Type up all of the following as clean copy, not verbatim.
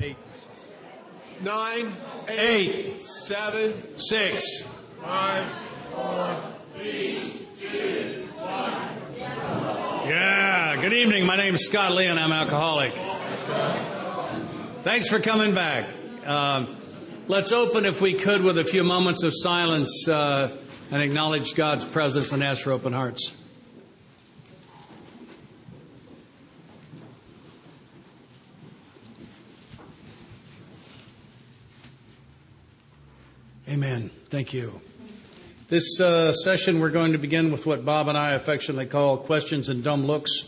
8, 9, 8, 7, 6, 5, 4, 3, 2, 1. Yeah, good evening. My name is Scott Lee, and I'm alcoholic. Thanks for coming back. Let's open, if we could, with a few moments of silence and acknowledge God's presence and ask for open hearts. Amen. Thank you. This session, we're going to begin with what Bob and I affectionately call questions and dumb looks.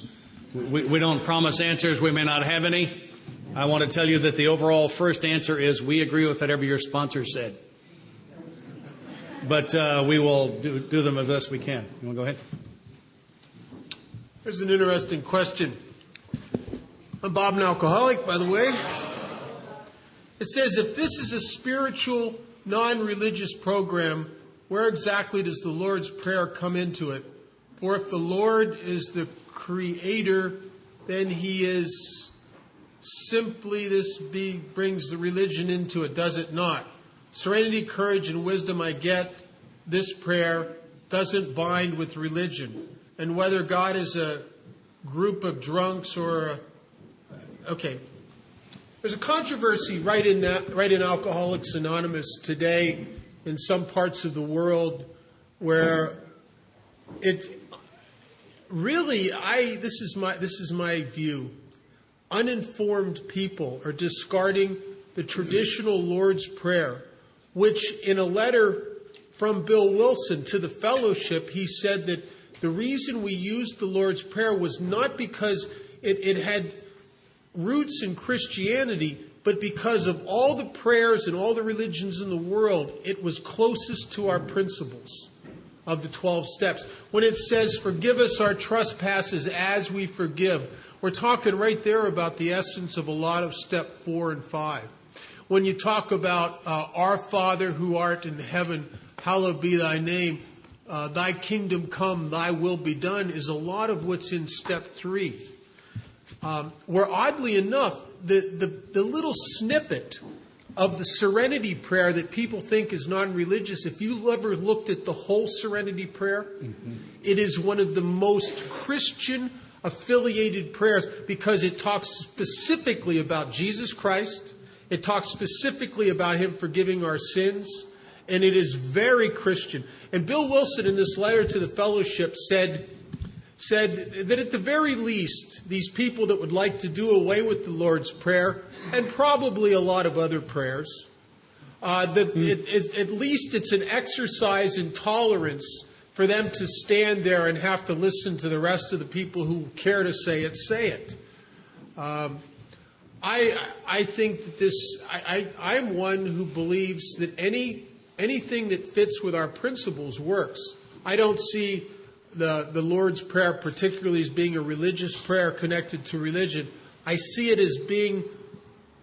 We don't promise answers. We may not have any. I want to tell you that the overall first answer is we agree with whatever your sponsor said. But we will do them as best we can. You want to go ahead? Here's an interesting question. I'm Bob, an alcoholic, by the way. It says, if this is a spiritual, non-religious program, where exactly does the Lord's Prayer come into it? For if the Lord is the creator, then he is simply, brings the religion into it, does it not? Serenity, courage, and wisdom I get. This prayer doesn't bind with religion. And whether God is a group of drunks or okay. There's a controversy right in Alcoholics Anonymous today in some parts of the world where it really, this is my view. Uninformed people are discarding the traditional Lord's Prayer, which in a letter from Bill Wilson to the fellowship, he said that the reason we used the Lord's Prayer was not because it had roots in Christianity, but because of all the prayers and all the religions in the world, it was closest to our principles of the 12 steps. When it says, forgive us our trespasses as we forgive, we're talking right there about the essence of a lot of step 4 and 5. When you talk about our Father who art in heaven, hallowed be thy name, thy kingdom come, thy will be done, is a lot of what's in step 3. Where oddly enough, the little snippet of the Serenity Prayer that people think is non-religious, if you ever looked at the whole Serenity Prayer, it is one of the most Christian-affiliated prayers because it talks specifically about Jesus Christ. It talks specifically about Him forgiving our sins. And it is very Christian. And Bill Wilson, in this letter to the fellowship, said that at the very least, these people that would like to do away with the Lord's Prayer, and probably a lot of other prayers, at least it's an exercise in tolerance for them to stand there and have to listen to the rest of the people who care to say it, say it. I think that I'm one who believes that anything that fits with our principles works. I don't see the Lord's Prayer particularly as being a religious prayer connected to religion. I see it as being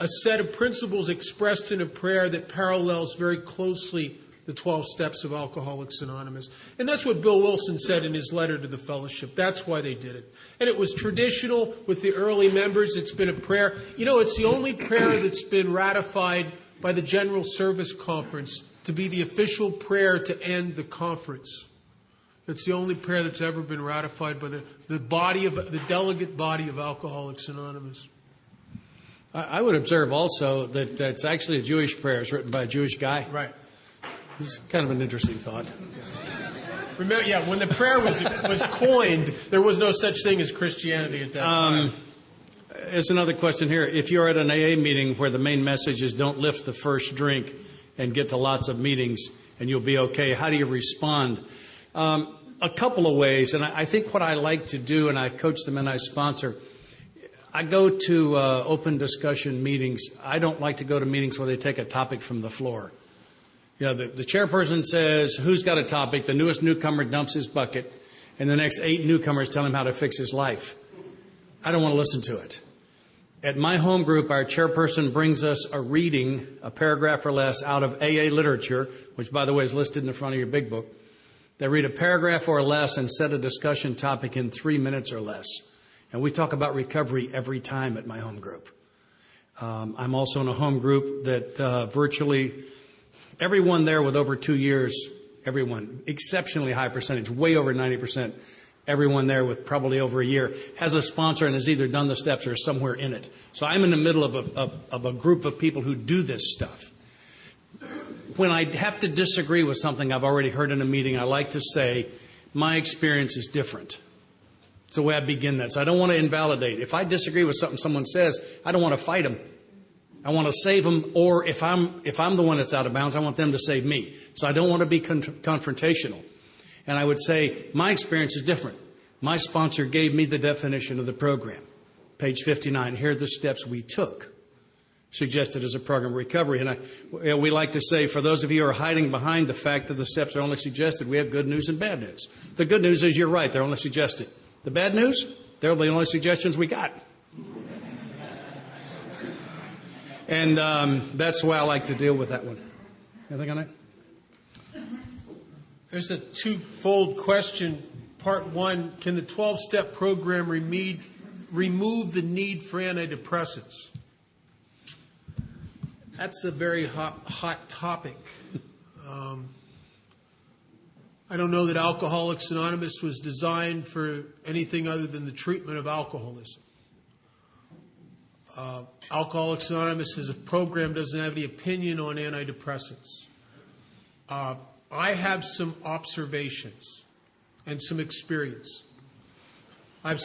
a set of principles expressed in a prayer that parallels very closely the 12 steps of Alcoholics Anonymous. And that's what Bill Wilson said in his letter to the fellowship. That's why they did it. And it was traditional with the early members. It's been a prayer. You know, it's the only prayer that's been ratified by the General Service Conference to be the official prayer to end the conference. It's the only prayer that's ever been ratified by the delegate body of Alcoholics Anonymous. I would observe also that it's actually a Jewish prayer. It's written by a Jewish guy. Right. It's kind of an interesting thought. Remember, when the prayer was coined, there was no such thing as Christianity at that time. There's another question here. If you're at an AA meeting where the main message is don't lift the first drink and get to lots of meetings and you'll be okay, how do you respond? A couple of ways, and I think what I like to do, and I coach them and I sponsor, I go to open discussion meetings. I don't like to go to meetings where they take a topic from the floor. You know, the chairperson says, who's got a topic? The newest newcomer dumps his bucket, and the next 8 newcomers tell him how to fix his life. I don't want to listen to it. At my home group, our chairperson brings us a reading, a paragraph or less, out of AA literature, which, by the way, is listed in the front of your big book. They read a paragraph or less and set a discussion topic in 3 minutes or less. And we talk about recovery every time at my home group. I'm also in a home group that virtually everyone there with over 2 years, everyone, exceptionally high percentage, way over 90%, everyone there with probably over a year has a sponsor and has either done the steps or is somewhere in it. So I'm in the middle of a group of people who do this stuff. When I have to disagree with something I've already heard in a meeting, I like to say, my experience is different. It's the way I begin that. So I don't want to invalidate. If I disagree with something someone says, I don't want to fight them. I want to save them, or if I'm the one that's out of bounds, I want them to save me. So I don't want to be confrontational. And I would say my experience is different. My sponsor gave me the definition of the program. Page 59, here are the steps we took, suggested as a program of recovery. And we like to say, for those of you who are hiding behind the fact that the steps are only suggested, we have good news and bad news. The good news is you're right, they're only suggested. The bad news, they're the only suggestions we got. And that's why I like to deal with that one. Anything on that? There's a twofold question. Part one, can the 12-step program remove the need for antidepressants? That's a very hot topic. I don't know that Alcoholics Anonymous was designed for anything other than the treatment of alcoholism. Alcoholics Anonymous as a program doesn't have any opinion on antidepressants. I have some observations and some experience. I've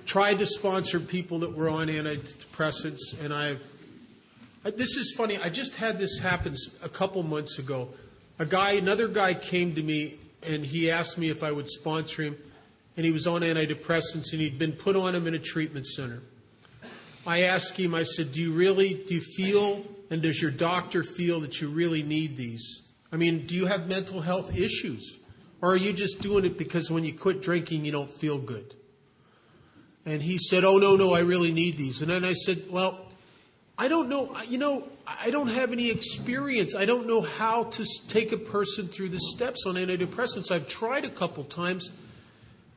tried to sponsor people that were on antidepressants, and this is funny. I just had this happen a couple months ago. Another guy came to me, and he asked me if I would sponsor him, and he was on antidepressants, and he'd been put on them in a treatment center. I asked him, I said, do you feel, and does your doctor feel that you really need these? I mean, do you have mental health issues? Or are you just doing it because when you quit drinking, you don't feel good? And he said, oh, no, I really need these. And then I said, well, I don't know. I don't have any experience. I don't know how to take a person through the steps on antidepressants. I've tried a couple times,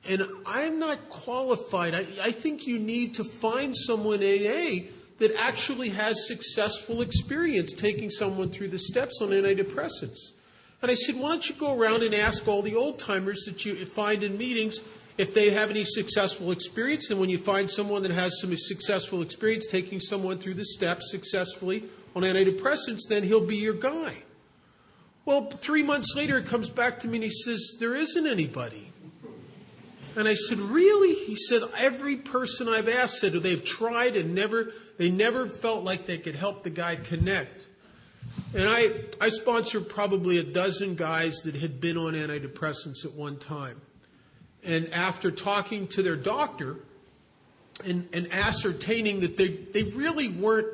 and I'm not qualified. I think you need to find someone in AA that actually has successful experience taking someone through the steps on antidepressants. And I said, why don't you go around and ask all the old-timers that you find in meetings if they have any successful experience, and when you find someone that has some successful experience taking someone through the steps successfully on antidepressants, then he'll be your guy. Well, 3 months later, he comes back to me and he says, there isn't anybody. And I said, really? He said, every person I've asked said they've tried and they never felt like they could help the guy connect. And I sponsored probably a dozen guys that had been on antidepressants at one time. And after talking to their doctor and ascertaining that they really weren't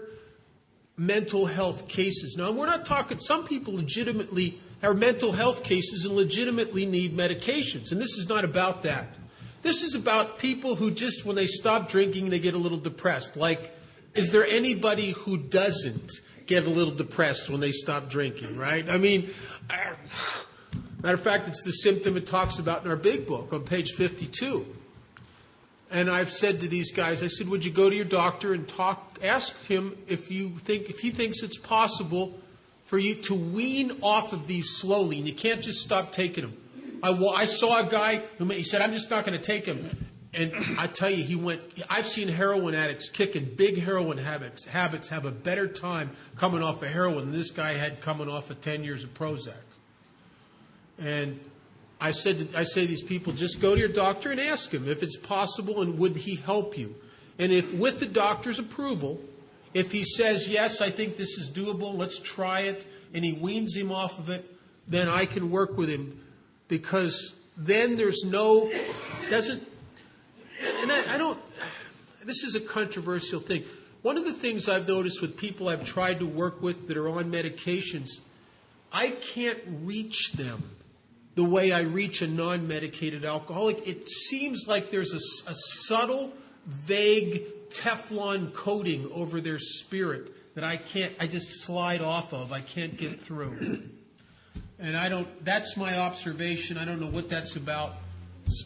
mental health cases. Now, we're not talking, some people legitimately are mental health cases and legitimately need medications. And this is not about that. This is about people who just, when they stop drinking, they get a little depressed. Like, is there anybody who doesn't get a little depressed when they stop drinking, right? I mean, matter of fact, it's the symptom it talks about in our big book on page 52. And I've said to these guys, I said, would you go to your doctor and ask him if he thinks it's possible for you to wean off of these slowly, and you can't just stop taking them. I saw a guy he said, I'm just not going to take them. And I tell you, I've seen heroin addicts kicking big heroin habits have a better time coming off of heroin than this guy had coming off of 10 years of Prozac. And I say to these people, just go to your doctor and ask him if it's possible and would he help you. And if with the doctor's approval, if he says, yes, I think this is doable, let's try it, and he weans him off of it, then I can work with him. Because then there's this is a controversial thing. One of the things I've noticed with people I've tried to work with that are on medications, I can't reach them the way I reach a non-medicated alcoholic. It seems like there's a subtle, vague Teflon coating over their spirit that I just slide off of. I can't get through. And that's my observation. I don't know what that's about.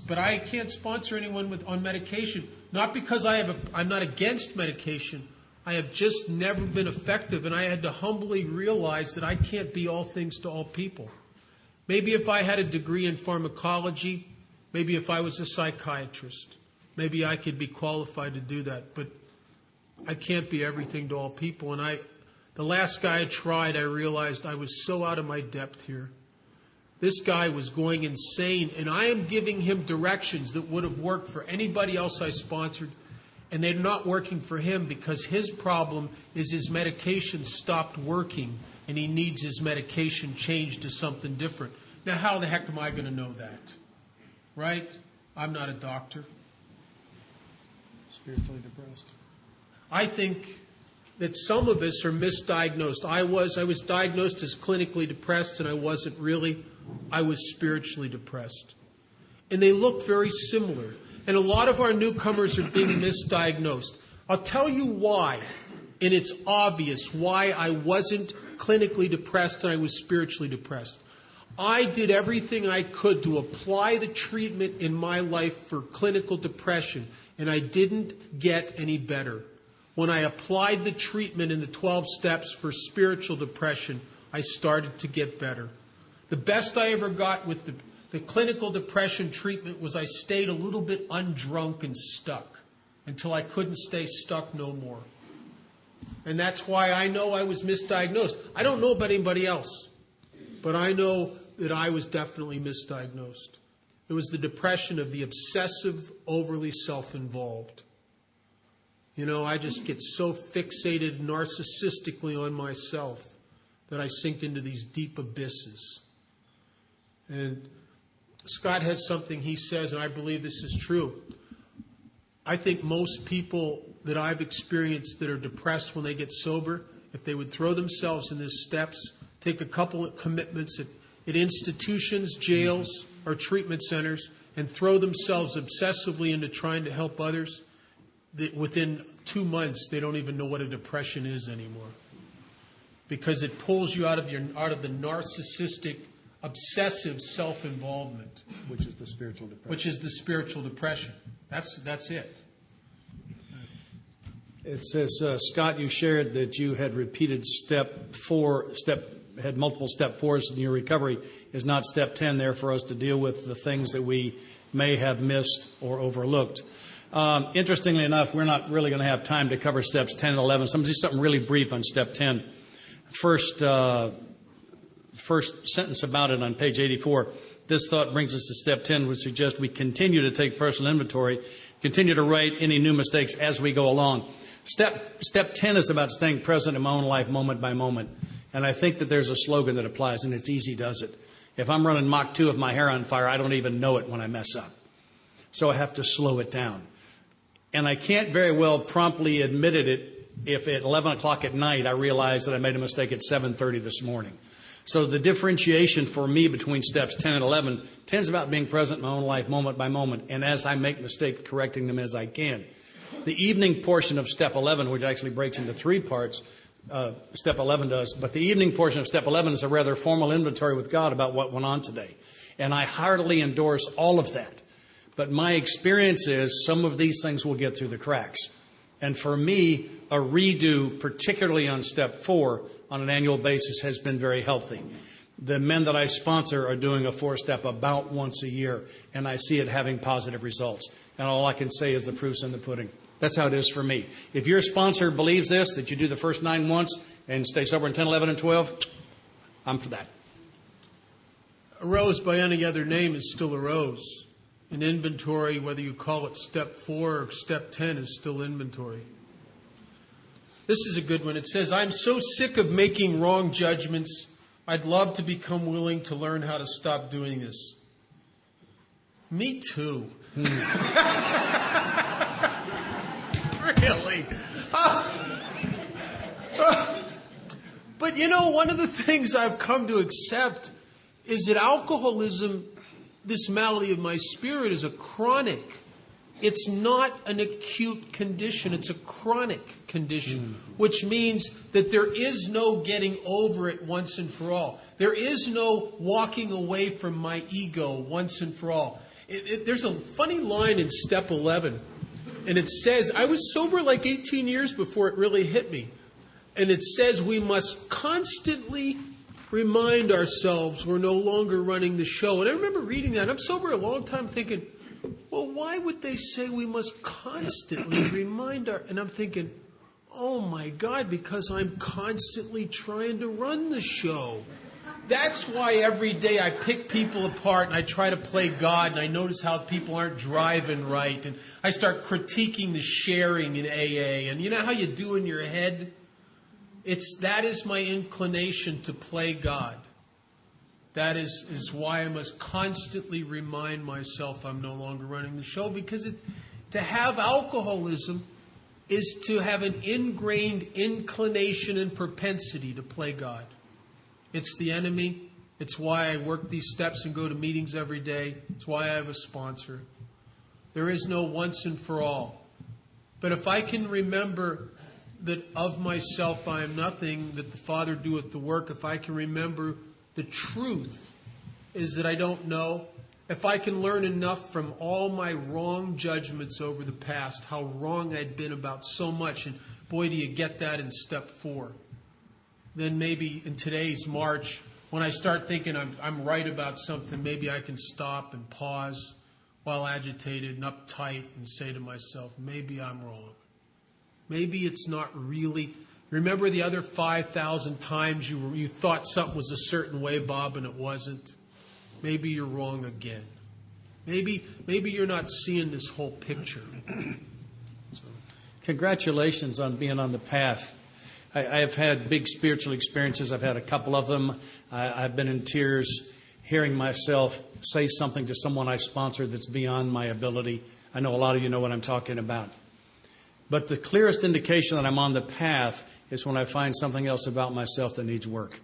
But I can't sponsor anyone on medication. Not because I'm not against medication. I have just never been effective, and I had to humbly realize that I can't be all things to all people. Maybe if I had a degree in pharmacology, maybe if I was a psychiatrist, maybe I could be qualified to do that, but I can't be everything to all people. And the last guy I tried, I realized I was so out of my depth here. This guy was going insane, and I am giving him directions that would have worked for anybody else I sponsored, and they're not working for him because his problem is his medication stopped working, and he needs his medication changed to something different. Now, how the heck am I going to know that? Right? I'm not a doctor. Spiritually depressed. I think that some of us are misdiagnosed. I was diagnosed as clinically depressed, and I wasn't really. I was spiritually depressed. And they look very similar. And a lot of our newcomers are being misdiagnosed. I'll tell you why, and it's obvious why I wasn't clinically depressed and I was spiritually depressed. I did everything I could to apply the treatment in my life for clinical depression, and I didn't get any better. When I applied the treatment in the 12 steps for spiritual depression, I started to get better. The best I ever got with the clinical depression treatment was I stayed a little bit undrunk and stuck until I couldn't stay stuck no more. And that's why I know I was misdiagnosed. I don't know about anybody else, but I know that I was definitely misdiagnosed. It was the depression of the obsessive, overly self-involved. You know, I just get so fixated narcissistically on myself that I sink into these deep abysses. And Scott has something he says, and I believe this is true. I think most people that I've experienced that are depressed when they get sober, if they would throw themselves in these steps, take a couple of commitments at institutions, jails, or treatment centers, and throw themselves obsessively into trying to help others, that within 2 months they don't even know what a depression is anymore, because it pulls you out of the narcissistic, obsessive self-involvement, Which is the spiritual depression. That's it. It says, Scott, you shared that you had repeated had multiple step 4s in your recovery. Is not step 10 there for us to deal with the things that we may have missed or overlooked? Interestingly enough, we're not really going to have time to cover steps 10 and 11. Something really brief on step 10. First sentence about it on page 84. This thought brings us to step 10, which suggests we continue to take personal inventory, continue to write any new mistakes as we go along. Step 10 is about staying present in my own life moment by moment. And I think that there's a slogan that applies, and it's easy does it. If I'm running Mach 2 with my hair on fire, I don't even know it when I mess up. So I have to slow it down. And I can't very well promptly admit it if at 11 o'clock at night I realize that I made a mistake at 7:30 this morning. So the differentiation for me between steps 10 and 11, 10 is about being present in my own life moment by moment, and as I make mistakes, correcting them as I can. The evening portion of step 11, which actually breaks into 3 parts, step 11 does, but the evening portion of step 11 is a rather formal inventory with God about what went on today. And I heartily endorse all of that. But my experience is some of these things will get through the cracks. And for me, a redo, particularly on step 4, on an annual basis has been very healthy. The men that I sponsor are doing a 4-step about once a year, and I see it having positive results. And all I can say is the proof's in the pudding. That's how it is for me. If your sponsor believes this, that you do the first 9 once and stay sober in 10, 11, and 12, I'm for that. A rose by any other name is still a rose. An inventory, whether you call it step 4 or step 10, is still inventory. This is a good one. It says, I'm so sick of making wrong judgments. I'd love to become willing to learn how to stop doing this. Me too. Really? But you know, one of the things I've come to accept is that alcoholism, this malady of my spirit, is a chronic. It's not an acute condition. It's a chronic condition, which means that there is no getting over it once and for all. There is no walking away from my ego once and for all. There's a funny line in step 11. And it says, I was sober like 18 years before it really hit me. And it says we must constantly remind ourselves we're no longer running the show. And I remember reading that. I'm sober a long time thinking, well, why would they say we must constantly and I'm thinking, oh my God, because I'm constantly trying to run the show. That's why every day I pick people apart and I try to play God, and I notice how people aren't driving right, and I start critiquing the sharing in AA. And you know how you do in your head? That is my inclination to play God. That is why I must constantly remind myself I'm no longer running the show, because to have alcoholism is to have an ingrained inclination and propensity to play God. It's the enemy. It's why I work these steps and go to meetings every day. It's why I have a sponsor. There is no once and for all. But if I can remember that of myself I am nothing, that the Father doeth the work, if I can remember the truth is that I don't know, if I can learn enough from all my wrong judgments over the past, how wrong I'd been about so much, and boy, do you get that in step 4. Then maybe in today's March, when I start thinking I'm right about something, maybe I can stop and pause while agitated and uptight and say to myself, maybe I'm wrong. Maybe it's not really. Remember the other 5,000 times you thought something was a certain way, Bob, and it wasn't? Maybe you're wrong again. Maybe you're not seeing this whole picture. Congratulations on being on the path. I have had big spiritual experiences. I've had a couple of them. I've been in tears hearing myself say something to someone I sponsored that's beyond my ability. I know a lot of you know what I'm talking about. But the clearest indication that I'm on the path is when I find something else about myself that needs work.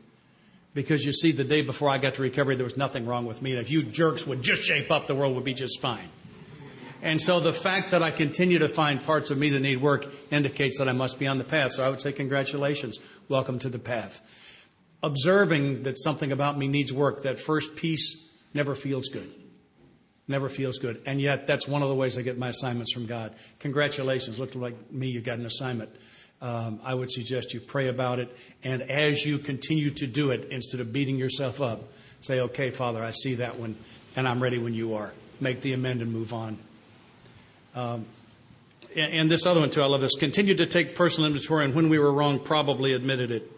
Because you see, the day before I got to recovery, there was nothing wrong with me. And if you jerks would just shape up, the world would be just fine. And so the fact that I continue to find parts of me that need work indicates that I must be on the path. So I would say congratulations. Welcome to the path. Observing that something about me needs work, that first piece never feels good. Never feels good. And yet that's one of the ways I get my assignments from God. Congratulations. Looked like me, you got an assignment. I would suggest you pray about it. And as you continue to do it, instead of beating yourself up, say, okay, Father, I see that one, and I'm ready when you are. Make the amend and move on. And this other one, too, I love this. Continue to take personal inventory, and when we were wrong, probably admitted it.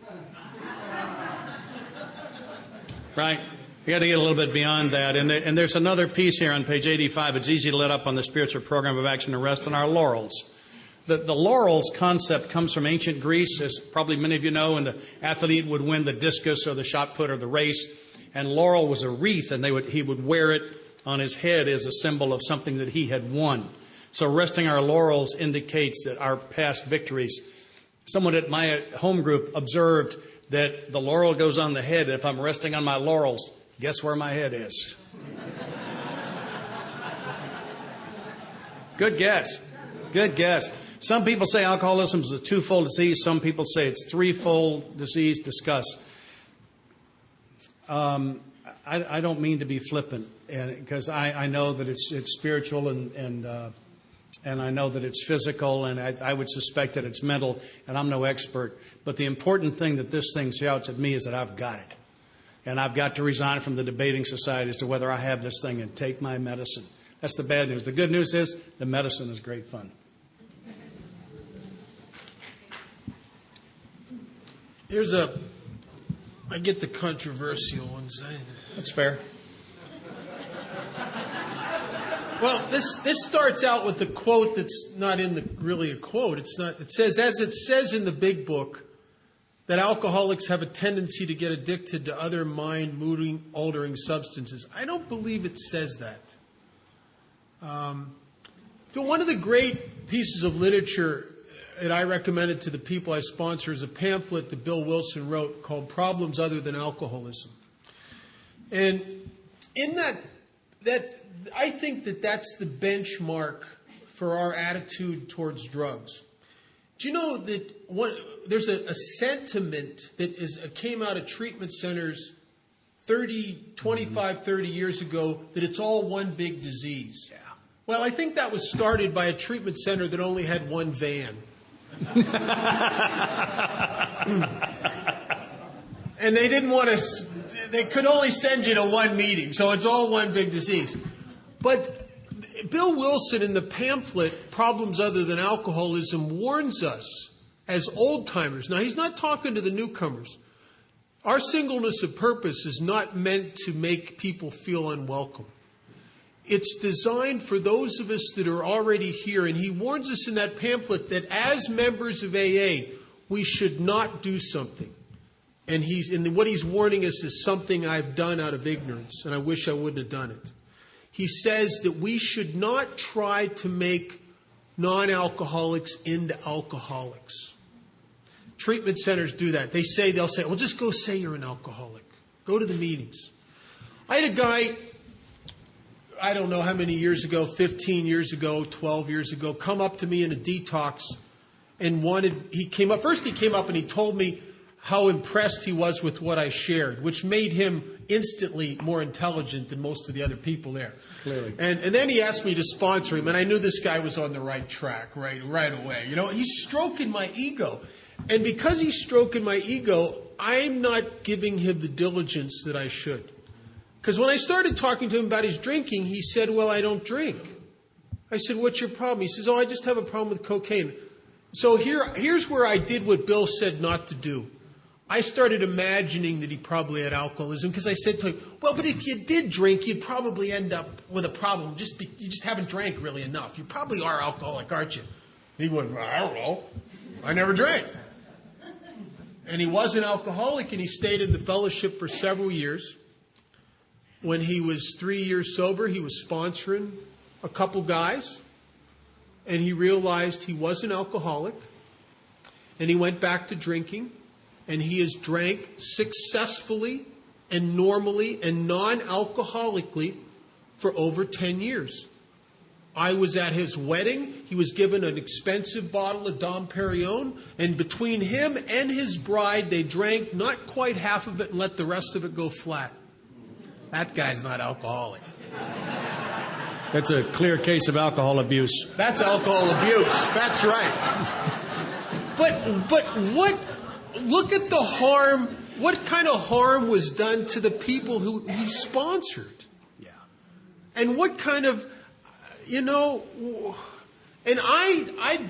Right? You got to get a little bit beyond that. And there's another piece here on page 85. It's easy to let up on the spiritual program of action and rest on our laurels. The laurels concept comes from ancient Greece, as probably many of you know, and the athlete would win the discus or the shot put or the race. And laurel was a wreath, and he would wear it on his head as a symbol of something that he had won. So resting our laurels indicates that our past victories. Someone at my home group observed that the laurel goes on the head. If I'm resting on my laurels, guess where my head is? Good guess. Good guess. Some people say alcoholism is a twofold disease. Some people say it's threefold disease. Discuss. I don't mean to be flippant, because I know that it's spiritual and I know that it's physical, and I would suspect that it's mental, and I'm no expert. But the important thing that this thing shouts at me is that I've got it. And I've got to resign from the debating society as to whether I have this thing and take my medicine. That's the bad news. The good news is the medicine is great fun. I get the controversial ones. That's fair. Well, this starts out with a quote that's not really a quote. It says, as it says in the big book, that alcoholics have a tendency to get addicted to other mind-moving, altering substances. I don't believe it says that. So one of the great pieces of literature that I recommended to the people I sponsor is a pamphlet that Bill Wilson wrote called Problems Other Than Alcoholism. And in that I think that's the benchmark for our attitude towards drugs. Do you know that there's a sentiment that came out of treatment centers 25, 30 years ago, that it's all one big disease? Yeah. Well, I think that was started by a treatment center that only had one van. And they didn't want to, they could only send you to one meeting, so it's all one big disease. But Bill Wilson in the pamphlet, Problems Other Than Alcoholism, warns us as old-timers. Now, he's not talking to the newcomers. Our singleness of purpose is not meant to make people feel unwelcome. It's designed for those of us that are already here, and he warns us in that pamphlet that as members of AA, we should not do something. And what he's warning us is something I've done out of ignorance, and I wish I wouldn't have done it. He says that we should not try to make non-alcoholics into alcoholics. Treatment centers do that. They'll say, well, just go say you're an alcoholic. Go to the meetings. I had a guy, I don't know how many years ago, 15 years ago, 12 years ago, come up to me in a detox and he came up and he told me how impressed he was with what I shared, which made him instantly more intelligent than most of the other people there. Clearly. And then he asked me to sponsor him, and I knew this guy was on the right track right away. You know, he's stroking my ego. And because he's stroking my ego, I'm not giving him the diligence that I should. Because when I started talking to him about his drinking, he said, well, I don't drink. I said, what's your problem? He says, I just have a problem with cocaine. So here's where I did what Bill said not to do. I started imagining that he probably had alcoholism because I said to him, well, but if you did drink, you'd probably end up with a problem. You just haven't drank really enough. You probably are alcoholic, aren't you? He went, well, I don't know. I never drank. And he was an alcoholic, and he stayed in the fellowship for several years. When he was 3 years sober, he was sponsoring a couple guys, and he realized he was an alcoholic, and he went back to drinking. And he has drank successfully and normally and non-alcoholically for over 10 years. I was at his wedding. He was given an expensive bottle of Dom Perignon. And between him and his bride, they drank not quite half of it and let the rest of it go flat. That guy's not alcoholic. That's a clear case of alcohol abuse. That's alcohol abuse. That's right. But what... Look at the harm. What kind of harm was done to the people who he sponsored? Yeah. And what kind of, and I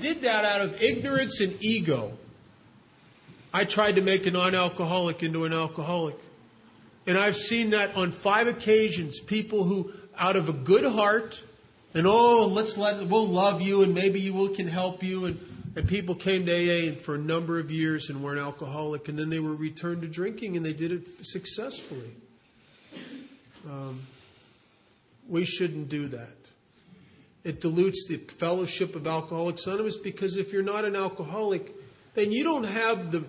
did that out of ignorance and ego. I tried to make a non-alcoholic into an alcoholic. And I've seen that on 5 occasions, people who, out of a good heart, and we'll love you, and maybe we can help you, and people came to AA for a number of years and were an alcoholic, and then they were returned to drinking, and they did it successfully. We shouldn't do that. It dilutes the fellowship of Alcoholics Anonymous, because if you're not an alcoholic, then you don't have the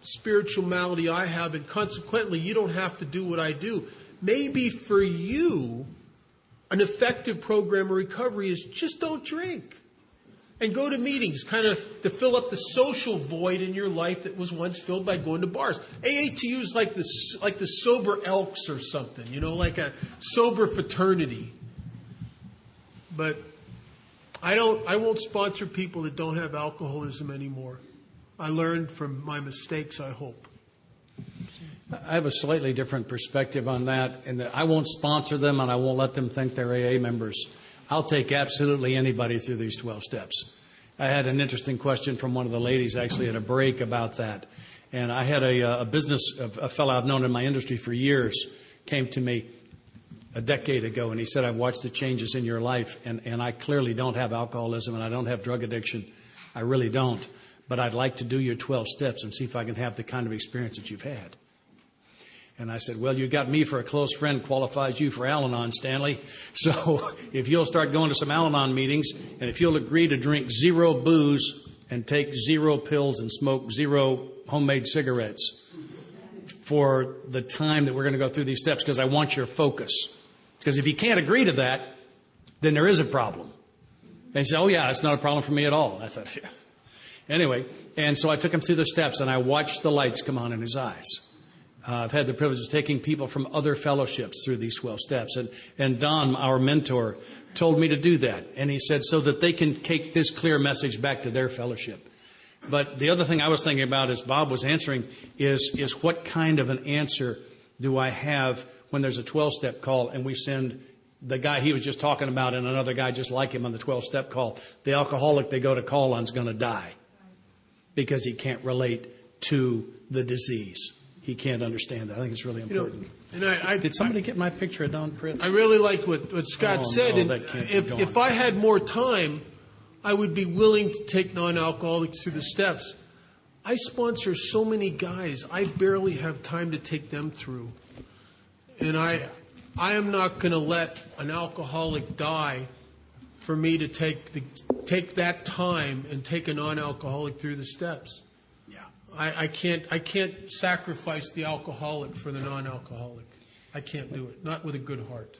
spiritual malady I have, and consequently, you don't have to do what I do. Maybe for you, an effective program of recovery is just don't drink. And go to meetings, kind of to fill up the social void in your life that was once filled by going to bars. AA to you is like the sober Elks or something, like a sober fraternity. But I won't sponsor people that don't have alcoholism anymore. I learned from my mistakes, I hope. I have a slightly different perspective on that, in that I won't sponsor them and I won't let them think they're AA members. I'll take absolutely anybody through these 12 steps. I had an interesting question from one of the ladies actually at a break about that. And I had a fellow I've known in my industry for years came to me a decade ago, and he said, I've watched the changes in your life, and I clearly don't have alcoholism and I don't have drug addiction. I really don't. But I'd like to do your 12 steps and see if I can have the kind of experience that you've had. And I said, well, you got me for a close friend, qualifies you for Al-Anon, Stanley. So if you'll start going to some Al-Anon meetings, and if you'll agree to drink 0 booze and take 0 pills and smoke 0 homemade cigarettes for the time that we're going to go through these steps, because I want your focus. Because if you can't agree to that, then there is a problem. And he said, oh, yeah, it's not a problem for me at all. I thought, yeah. Anyway, and so I took him through the steps, and I watched the lights come on in his eyes. I've had the privilege of taking people from other fellowships through these 12 steps. And Don, our mentor, told me to do that. And he said so that they can take this clear message back to their fellowship. But the other thing I was thinking about as Bob was answering is what kind of an answer do I have when there's a 12-step call and we send the guy he was just talking about and another guy just like him on the 12-step call. The alcoholic they go to call on is going to die because he can't relate to the disease. He can't understand that. I think it's really important. Did somebody get my picture of Don Pritz? I really liked what Scott said. No, and that can't keep going. if I had more time, I would be willing to take non-alcoholics through the steps. I sponsor so many guys, I barely have time to take them through. And I am not going to let an alcoholic die for me to take that time and take a non-alcoholic through the steps. Yeah. I can't sacrifice the alcoholic for the non-alcoholic. I can't do it, not with a good heart.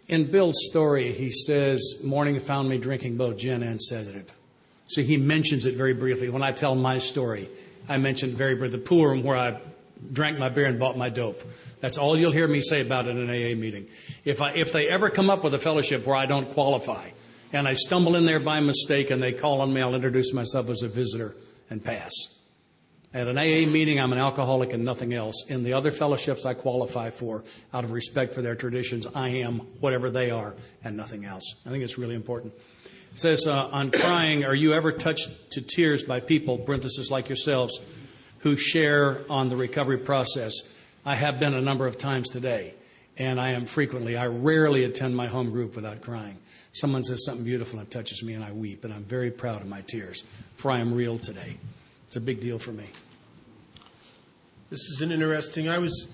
In Bill's story, he says, morning found me drinking both gin and sedative. So he mentions it very briefly. When I tell my story, I mention very briefly the pool room where I drank my beer and bought my dope. That's all you'll hear me say about it in an AA meeting. If they ever come up with a fellowship where I don't qualify and I stumble in there by mistake and they call on me, I'll introduce myself as a visitor and pass. At an AA meeting, I'm an alcoholic and nothing else. In the other fellowships I qualify for, out of respect for their traditions, I am whatever they are and nothing else. I think it's really important. It says, on crying, are you ever touched to tears by people, parentheses, like yourselves, who share on the recovery process? I have been a number of times today, and I rarely attend my home group without crying. Someone says something beautiful and it touches me and I weep, and I'm very proud of my tears, for I am real today. It's a big deal for me. This is an interesting. I was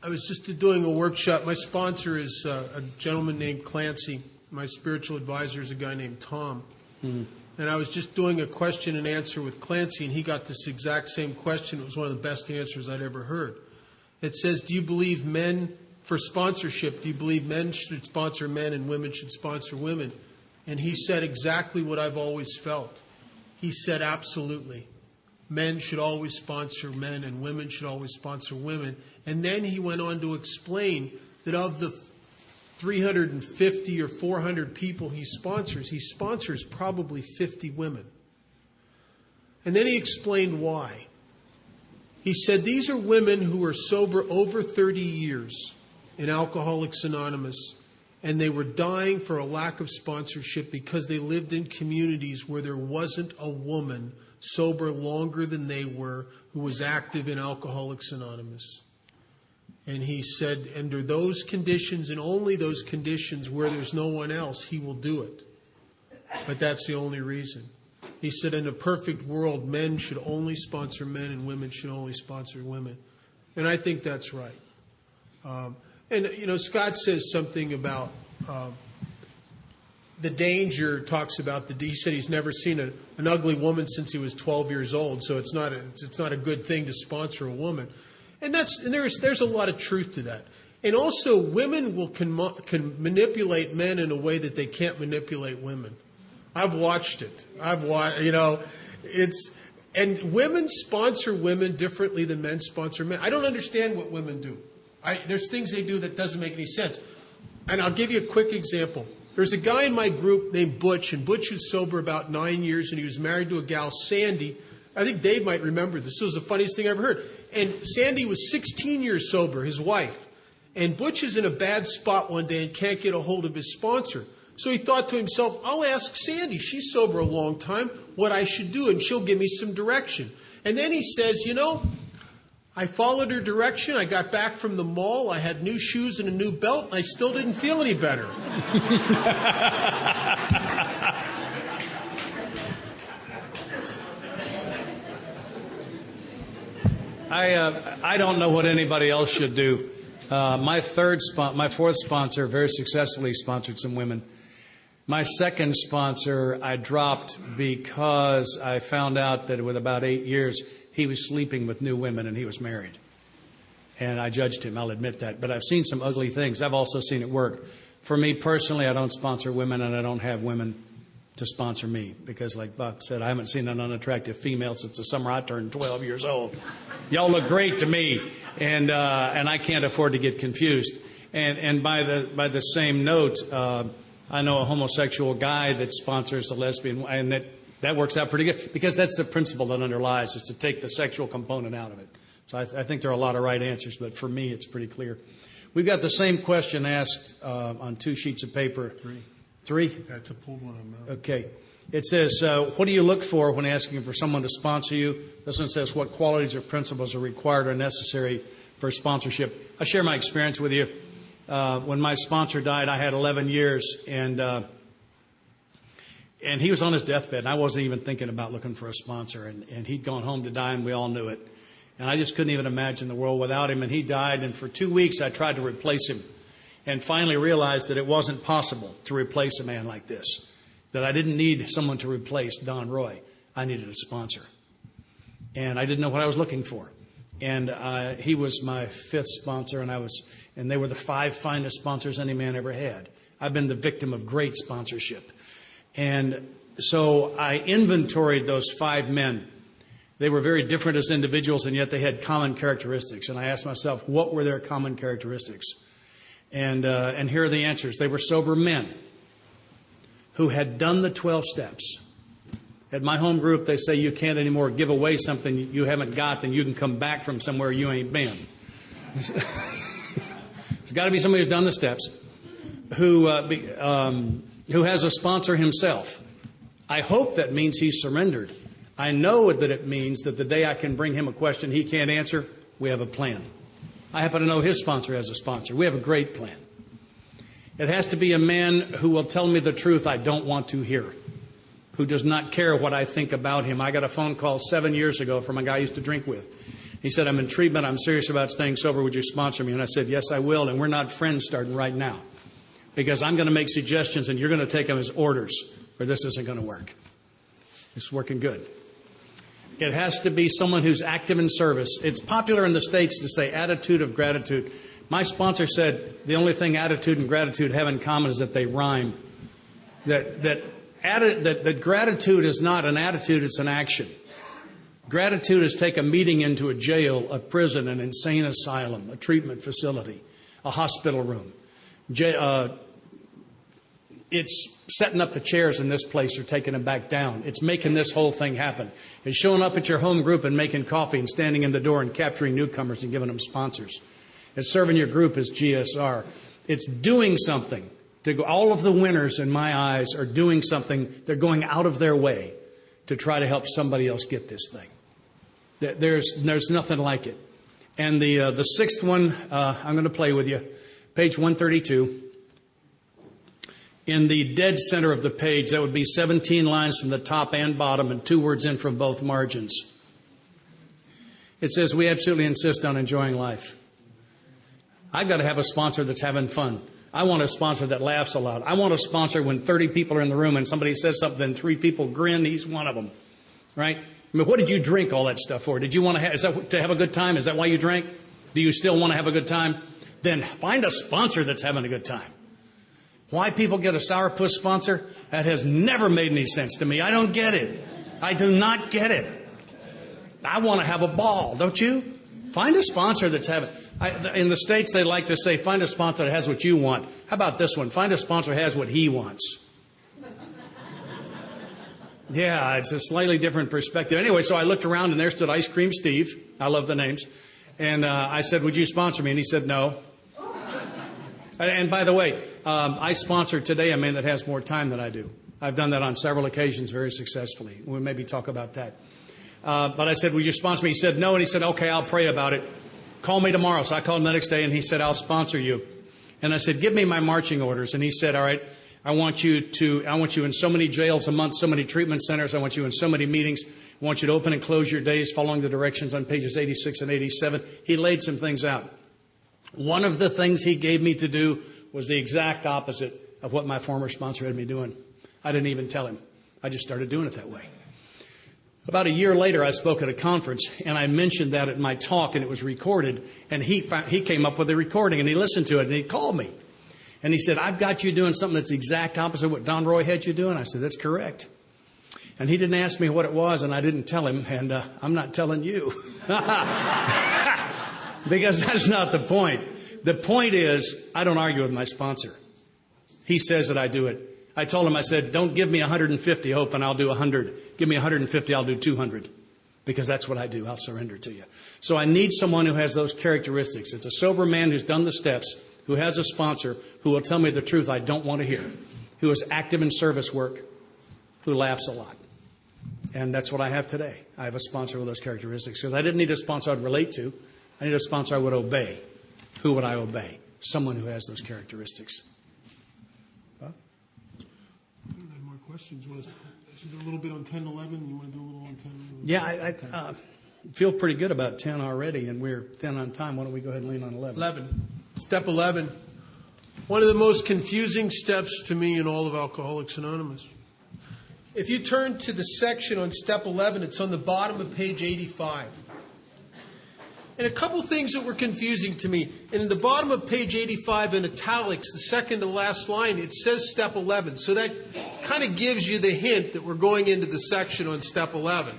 just doing a workshop. My sponsor is a gentleman named Clancy. My spiritual advisor is a guy named Tom. Mm-hmm. And I was just doing a question and answer with Clancy, and he got this exact same question. It was one of the best answers I'd ever heard. It says, do you believe men, for sponsorship, do you believe men should sponsor men and women should sponsor women? And he said exactly what I've always felt. He said, absolutely. Men should always sponsor men and women should always sponsor women. And then he went on to explain that of the 350 or 400 people he sponsors probably 50 women. And then he explained why. He said these are women who are sober over 30 years in Alcoholics Anonymous, and they were dying for a lack of sponsorship because they lived in communities where there wasn't a woman sober longer than they were who was active in Alcoholics Anonymous. And he said, under those conditions and only those conditions where there's no one else, he will do it. But that's the only reason. He said, in a perfect world, men should only sponsor men and women should only sponsor women. And I think that's right. Scott says something about the danger, talks about he said he's never seen an ugly woman since he was 12 years old, so it's not a good thing to sponsor a woman. And there's a lot of truth to that. And also, women can manipulate men in a way that they can't manipulate women. I've watched it. And women sponsor women differently than men sponsor men. I don't understand what women do. There's things they do that doesn't make any sense. And I'll give you a quick example. There's a guy in my group named Butch, and Butch was sober about 9 years, and he was married to a gal, Sandy. I think Dave might remember this. This was the funniest thing I ever heard. And Sandy was 16 years sober, his wife. And Butch is in a bad spot one day and can't get a hold of his sponsor. So he thought to himself, I'll ask Sandy. She's sober a long time, what I should do, and she'll give me some direction. And then he says, I followed her direction. I got back from the mall. I had new shoes and a new belt, and I still didn't feel any better. I don't know what anybody else should do. My fourth sponsor very successfully sponsored some women. My second sponsor I dropped because I found out that with about 8 years he was sleeping with new women and he was married. And I judged him, I'll admit that. But I've seen some ugly things. I've also seen it work. For me personally, I don't sponsor women and I don't have women to sponsor me because, like Bob said, I haven't seen an unattractive female since the summer I turned 12 years old. Y'all look great to me, and I can't afford to get confused. And by the same note, I know a homosexual guy that sponsors a lesbian, and that works out pretty good because that's the principle that underlies, is to take the sexual component out of it. So I think there are a lot of right answers, but for me, it's pretty clear. We've got the same question asked on 2 sheets of paper. 3? That's a pulled one. Okay. It says, what do you look for when asking for someone to sponsor you? This one says, what qualities or principles are required or necessary for sponsorship? I'll share my experience with you. When my sponsor died, I had 11 years, and he was on his deathbed, and I wasn't even thinking about looking for a sponsor, and he'd gone home to die, and we all knew it. And I just couldn't even imagine the world without him, and he died, and for 2 weeks I tried to replace him, and finally realized that it wasn't possible to replace a man like this, that I didn't need someone to replace Don Roy. I needed a sponsor. And I didn't know what I was looking for. And he was my 5th sponsor, and they were the 5 finest sponsors any man ever had. I've been the victim of great sponsorship. And so I inventoried those 5 men. They were very different as individuals, and yet they had common characteristics. And I asked myself, what were their common characteristics? And here are the answers. They were sober men who had done the 12 steps. At my home group, they say you can't anymore give away something you haven't got, then you can come back from somewhere you ain't been. There's got to be somebody who's done the steps, who has a sponsor himself. I hope that means he's surrendered. I know that it means that the day I can bring him a question he can't answer, we have a plan. I happen to know his sponsor has a sponsor. We have a great plan. It has to be a man who will tell me the truth I don't want to hear, who does not care what I think about him. I got a phone call 7 years ago from a guy I used to drink with. He said, I'm in treatment. I'm serious about staying sober. Would you sponsor me? And I said, yes, I will. And we're not friends starting right now because I'm going to make suggestions and you're going to take them as orders or this isn't going to work. It's working good. It has to be someone who's active in service. It's popular in the States to say attitude of gratitude. My sponsor said the only thing attitude and gratitude have in common is that they rhyme. That gratitude is not an attitude, it's an action. Gratitude is take a meeting into a jail, a prison, an insane asylum, a treatment facility, a hospital room. It's setting up the chairs in this place or taking them back down. It's making this whole thing happen. It's showing up at your home group and making coffee and standing in the door and capturing newcomers and giving them sponsors. It's serving your group as GSR. It's doing something. All of the winners, in my eyes, are doing something. They're going out of their way to try to help somebody else get this thing. There's nothing like it. And the 6th one, I'm going to play with you. Page 132. In the dead center of the page, that would be 17 lines from the top and bottom and 2 words in from both margins. It says, we absolutely insist on enjoying life. I've got to have a sponsor that's having fun. I want a sponsor that laughs a lot. I want a sponsor when 30 people are in the room and somebody says something and 3 people grin, he's one of them. Right? I mean, what did you drink all that stuff for? Did you want to is that to have a good time? Is that why you drank? Do you still want to have a good time? Then find a sponsor that's having a good time. Why people get a sourpuss sponsor? That has never made any sense to me. I don't get it. I do not get it. I want to have a ball, don't you? Find a sponsor that's having... in the States, they like to say, find a sponsor that has what you want. How about this one? Find a sponsor that has what he wants. Yeah, it's a slightly different perspective. Anyway, so I looked around and there stood Ice Cream Steve. I love the names. And I said, would you sponsor me? And he said, no. And by the way, I sponsor today a man that has more time than I do. I've done that on several occasions very successfully. We'll maybe talk about that. But I said, would you sponsor me? He said, no. And he said, okay, I'll pray about it. Call me tomorrow. So I called him the next day and he said, I'll sponsor you. And I said, give me my marching orders. And he said, all right, I want you in so many jails a month, so many treatment centers. I want you in so many meetings. I want you to open and close your days following the directions on pages 86 and 87. He laid some things out. One of the things he gave me to do was the exact opposite of what my former sponsor had me doing. I didn't even tell him. I just started doing it that way. About a year later, I spoke at a conference, and I mentioned that at my talk, and it was recorded. And he came up with the recording, and he listened to it, and he called me. And he said, I've got you doing something that's the exact opposite of what Don Roy had you doing. I said, that's correct. And he didn't ask me what it was, and I didn't tell him, and I'm not telling you. Because that's not the point. The point is, I don't argue with my sponsor. He says that I do it. I told him, I said, don't give me 150 hope and I'll do 100. Give me 150, I'll do 200. Because that's what I do. I'll surrender to you. So I need someone who has those characteristics. It's a sober man who's done the steps, who has a sponsor, who will tell me the truth I don't want to hear, who is active in service work, who laughs a lot. And that's what I have today. I have a sponsor with those characteristics. Because I didn't need a sponsor I'd relate to. I need a sponsor I would obey. Who would I obey? Someone who has those characteristics. I don't have more questions. You want to do a little bit on 10 and 11? You want to do a little on 10? Yeah, I feel pretty good about 10 already, and we're thin on time. Why don't we go ahead and lean on 11? 11. Step 11. One of the most confusing steps to me in all of Alcoholics Anonymous. If you turn to the section on step 11, it's on the bottom of page 85. And a couple things that were confusing to me. And in the bottom of page 85 in italics, the second to last line, it says step 11. So that kind of gives you the hint that we're going into the section on step 11.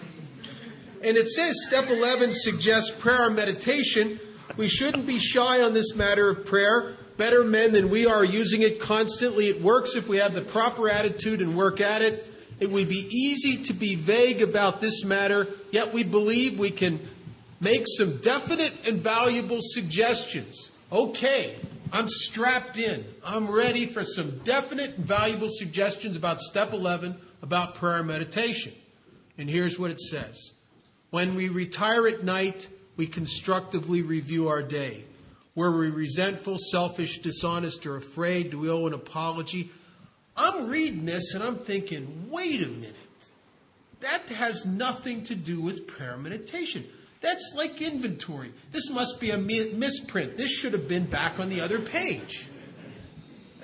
And it says step 11 suggests prayer and meditation. We shouldn't be shy on this matter of prayer. Better men than we are using it constantly. It works if we have the proper attitude and work at it. It would be easy to be vague about this matter, yet we believe we can make some definite and valuable suggestions. Okay, I'm strapped in. I'm ready for some definite and valuable suggestions about step 11, about prayer and meditation. And here's what it says. When we retire at night, we constructively review our day. Were we resentful, selfish, dishonest, or afraid? Do we owe an apology? I'm reading this and I'm thinking, wait a minute. That has nothing to do with prayer and meditation. That's like inventory. This must be a misprint. This should have been back on the other page.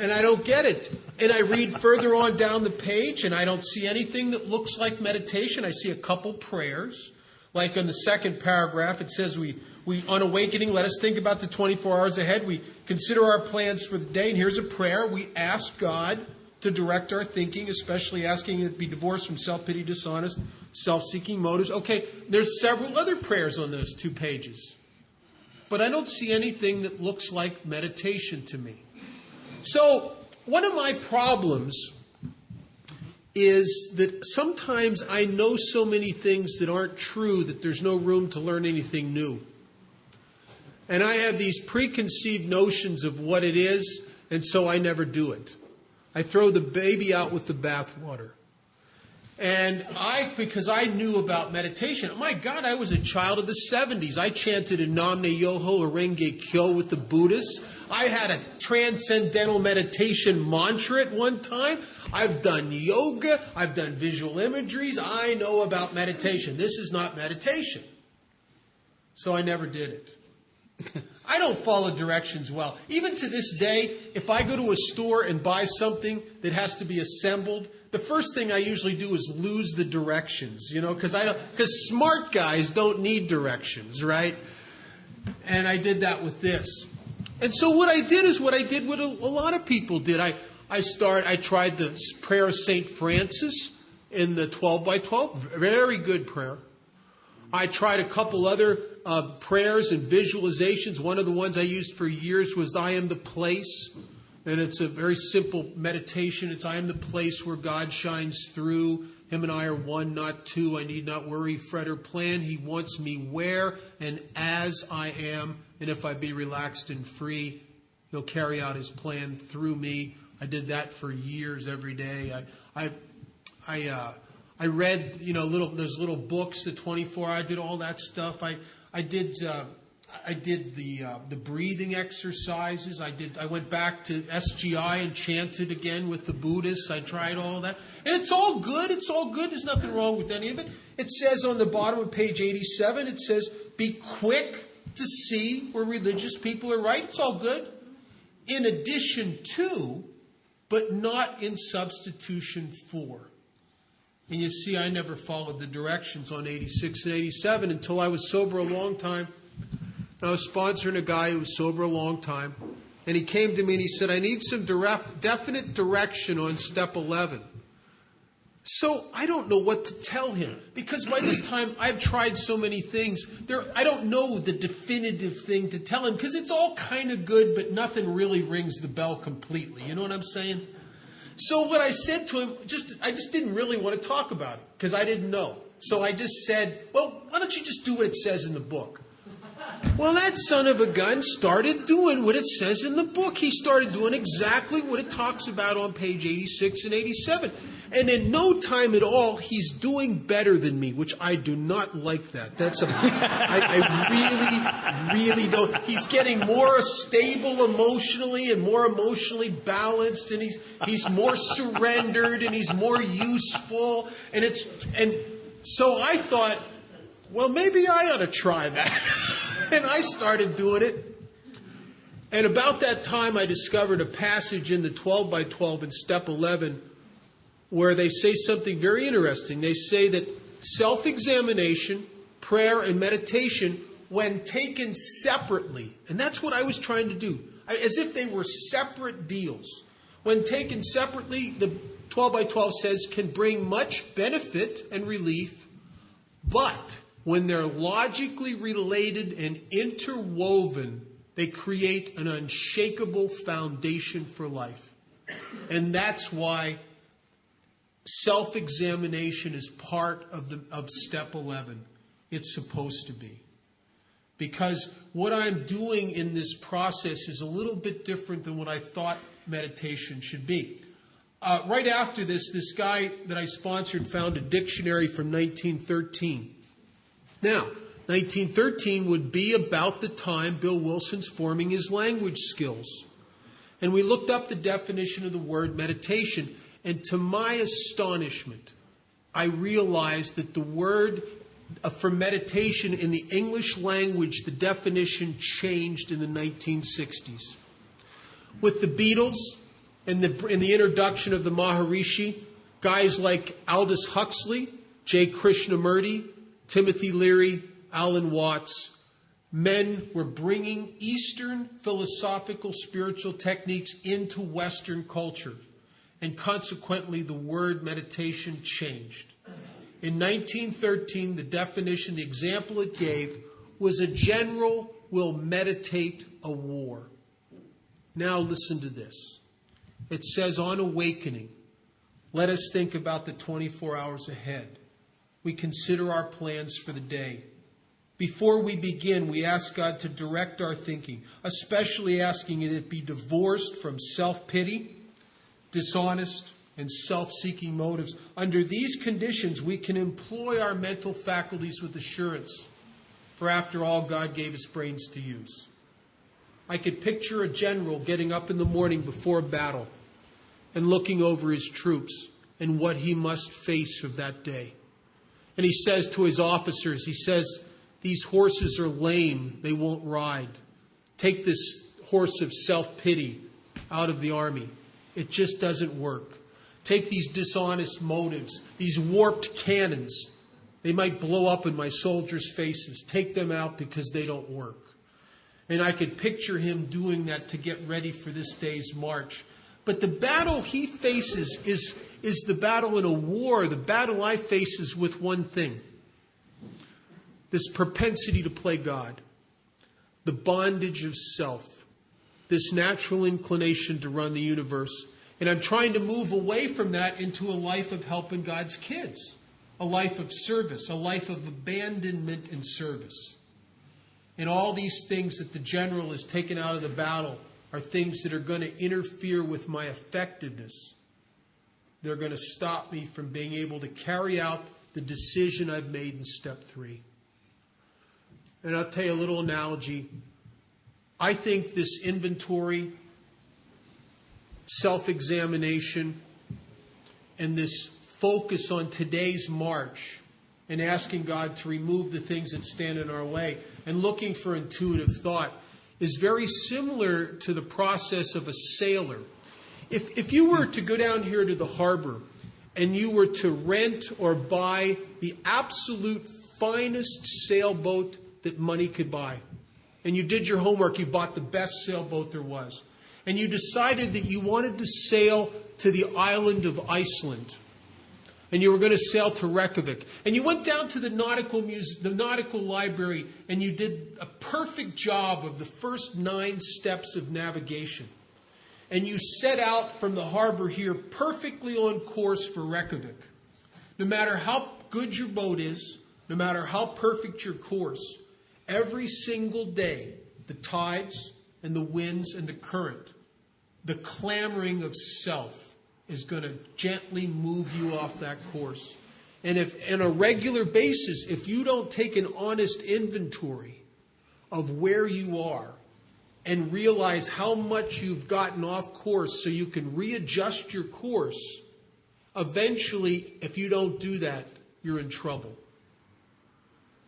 And I don't get it. And I read further on down the page and I don't see anything that looks like meditation. I see a couple prayers. Like in the second paragraph, it says we on awakening, let us think about the 24 hours ahead. We consider our plans for the day. And here's a prayer. We ask God to direct our thinking, especially asking it be divorced from self-pity, dishonest, self-seeking motives. Okay, there's several other prayers on those 2 pages. But I don't see anything that looks like meditation to me. So one of my problems is that sometimes I know so many things that aren't true that there's no room to learn anything new. And I have these preconceived notions of what it is, and so I never do it. I throw the baby out with the bathwater. And because I knew about meditation, my God, I was a child of the 70s. I chanted in Namne Yoho Renge Kyo with the Buddhists. I had a transcendental meditation mantra at one time. I've done yoga. I've done visual imageries. I know about meditation. This is not meditation. So I never did it. I don't follow directions well. Even to this day, if I go to a store and buy something that has to be assembled, the first thing I usually do is lose the directions, because smart guys don't need directions, right? And I did that with this. And so what I did is what I did what a lot of people did. I tried the prayer of St. Francis in the 12 by 12. Very good prayer. I tried a couple other prayers and visualizations. One of the ones I used for years was I Am the Place. And it's a very simple meditation. It's I am the place where God shines through. Him and I are one, not two. I need not worry, fret, or plan. He wants me where and as I am. And if I be relaxed and free, He'll carry out His plan through me. I did that for years, every day. I read, those little books, the 24. I did all that stuff. I did the breathing exercises. I went back to SGI and chanted again with the Buddhists. I tried all that. And it's all good. It's all good. There's nothing wrong with any of it. It says on the bottom of page 87, it says, be quick to see where religious people are right. It's all good. In addition to, but not in substitution for. And you see, I never followed the directions on 86 and 87 until I was sober a long time. I was sponsoring a guy who was sober a long time. And he came to me and he said, I need some definite direction on step 11. So I don't know what to tell him, because by this time I've tried so many things. I don't know the definitive thing to tell him, because it's all kind of good, but nothing really rings the bell completely. You know what I'm saying? So what I said to him, I just didn't really want to talk about it, because I didn't know. So I just said, well, why don't you just do what it says in the book? Well, that son of a gun started doing what it says in the book. He started doing exactly what it talks about on page 86 and 87. And in no time at all, he's doing better than me, which I do not like that. I really don't. He's getting more stable emotionally and more emotionally balanced, and he's more surrendered and he's more useful. And so I thought, well, maybe I ought to try that. And I started doing it. And about that time, I discovered a passage in the 12 by 12 in step 11 where they say something very interesting. They say that self-examination, prayer, and meditation, when taken separately, and that's what I was trying to do, as if they were separate deals. When taken separately, the 12 by 12 says, can bring much benefit and relief, but when they're logically related and interwoven, they create an unshakable foundation for life. And that's why self-examination is part of step 11. It's supposed to be. Because what I'm doing in this process is a little bit different than what I thought meditation should be. Right after this guy that I sponsored found a dictionary from 1913. Now, 1913 would be about the time Bill Wilson's forming his language skills. And we looked up the definition of the word meditation. And to my astonishment, I realized that the word for meditation in the English language, the definition changed in the 1960s. With the Beatles and the introduction of the Maharishi, guys like Aldous Huxley, J. Krishnamurti, Timothy Leary, Alan Watts, men were bringing Eastern philosophical spiritual techniques into Western culture. And consequently, the word meditation changed. In 1913, the definition, the example it gave, was a general will meditate a war. Now listen to this. It says, on awakening, let us think about the 24 hours ahead. We consider our plans for the day. Before we begin, we ask God to direct our thinking, especially asking that it be divorced from self-pity, dishonest, and self-seeking motives. Under these conditions, we can employ our mental faculties with assurance, for after all, God gave us brains to use. I could picture a general getting up in the morning before a battle and looking over his troops and what he must face of that day. And he says to his officers, he says, these horses are lame, they won't ride. Take this horse of self-pity out of the army. It just doesn't work. Take these dishonest motives, these warped cannons. They might blow up in my soldiers' faces. Take them out because they don't work. And I could picture him doing that to get ready for this day's march. But the battle he faces is the battle in a war. The battle I face is with one thing. This propensity to play God. The bondage of self. This natural inclination to run the universe. And I'm trying to move away from that into a life of helping God's kids. A life of service. A life of abandonment and service. And all these things that the general has taken out of the battle are things that are going to interfere with my effectiveness. They're going to stop me from being able to carry out the decision I've made in step 3. And I'll tell you a little analogy. I think this inventory, self-examination, and this focus on today's march and asking God to remove the things that stand in our way and looking for intuitive thought is very similar to the process of a sailor. If you were to go down here to the harbor and you were to rent or buy the absolute finest sailboat that money could buy, and you did your homework, you bought the best sailboat there was, and you decided that you wanted to sail to the island of Iceland, and you were going to sail to Reykjavik, and you went down to the nautical library, and you did a perfect job of the first 9 steps of navigation, and you set out from the harbor here perfectly on course for Reykjavik. No matter how good your boat is, no matter how perfect your course, every single day, the tides and the winds and the current, the clamoring of self is going to gently move you off that course. And if, on a regular basis, if you don't take an honest inventory of where you are and realize how much you've gotten off course so you can readjust your course, eventually, if you don't do that, you're in trouble.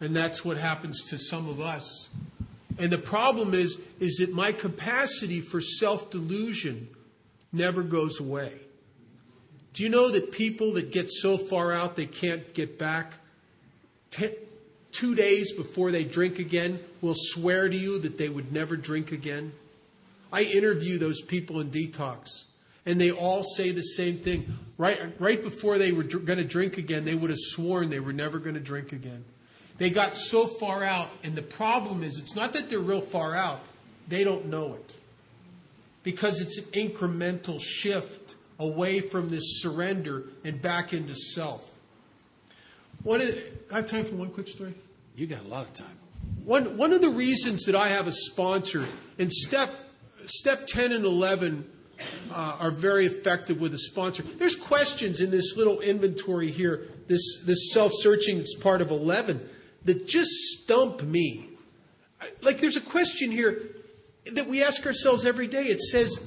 And that's what happens to some of us. And the problem is that my capacity for self-delusion never goes away. Do you know that people that get so far out they can't get back, 2 days before they drink again, will swear to you that they would never drink again? I interview those people in detox, and they all say the same thing. Right before they were going to drink again, they would have sworn they were never going to drink again. They got so far out, and the problem is, it's not that they're real far out. They don't know it. Because it's an incremental shift away from this surrender and back into self. I have time for one quick story? You got a lot of time. One of the reasons that I have a sponsor, and step 10 and 11 are very effective with a sponsor. There's questions in this little inventory here, this self-searching that's part of 11, that just stump me. Like there's a question here that we ask ourselves every day. It says,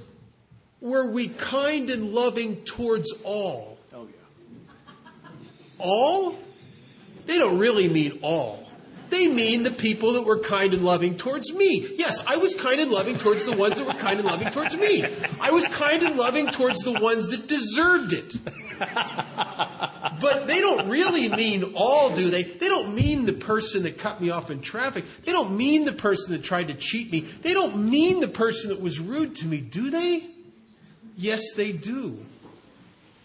were we kind and loving towards all? Oh, yeah. All? They don't really mean all. They mean the people that were kind and loving towards me. Yes, I was kind and loving towards the ones that were kind and loving towards me. I was kind and loving towards the ones that deserved it. But they don't really mean all, do they? They don't mean the person that cut me off in traffic. They don't mean the person that tried to cheat me. They don't mean the person that was rude to me, do they? Yes, they do.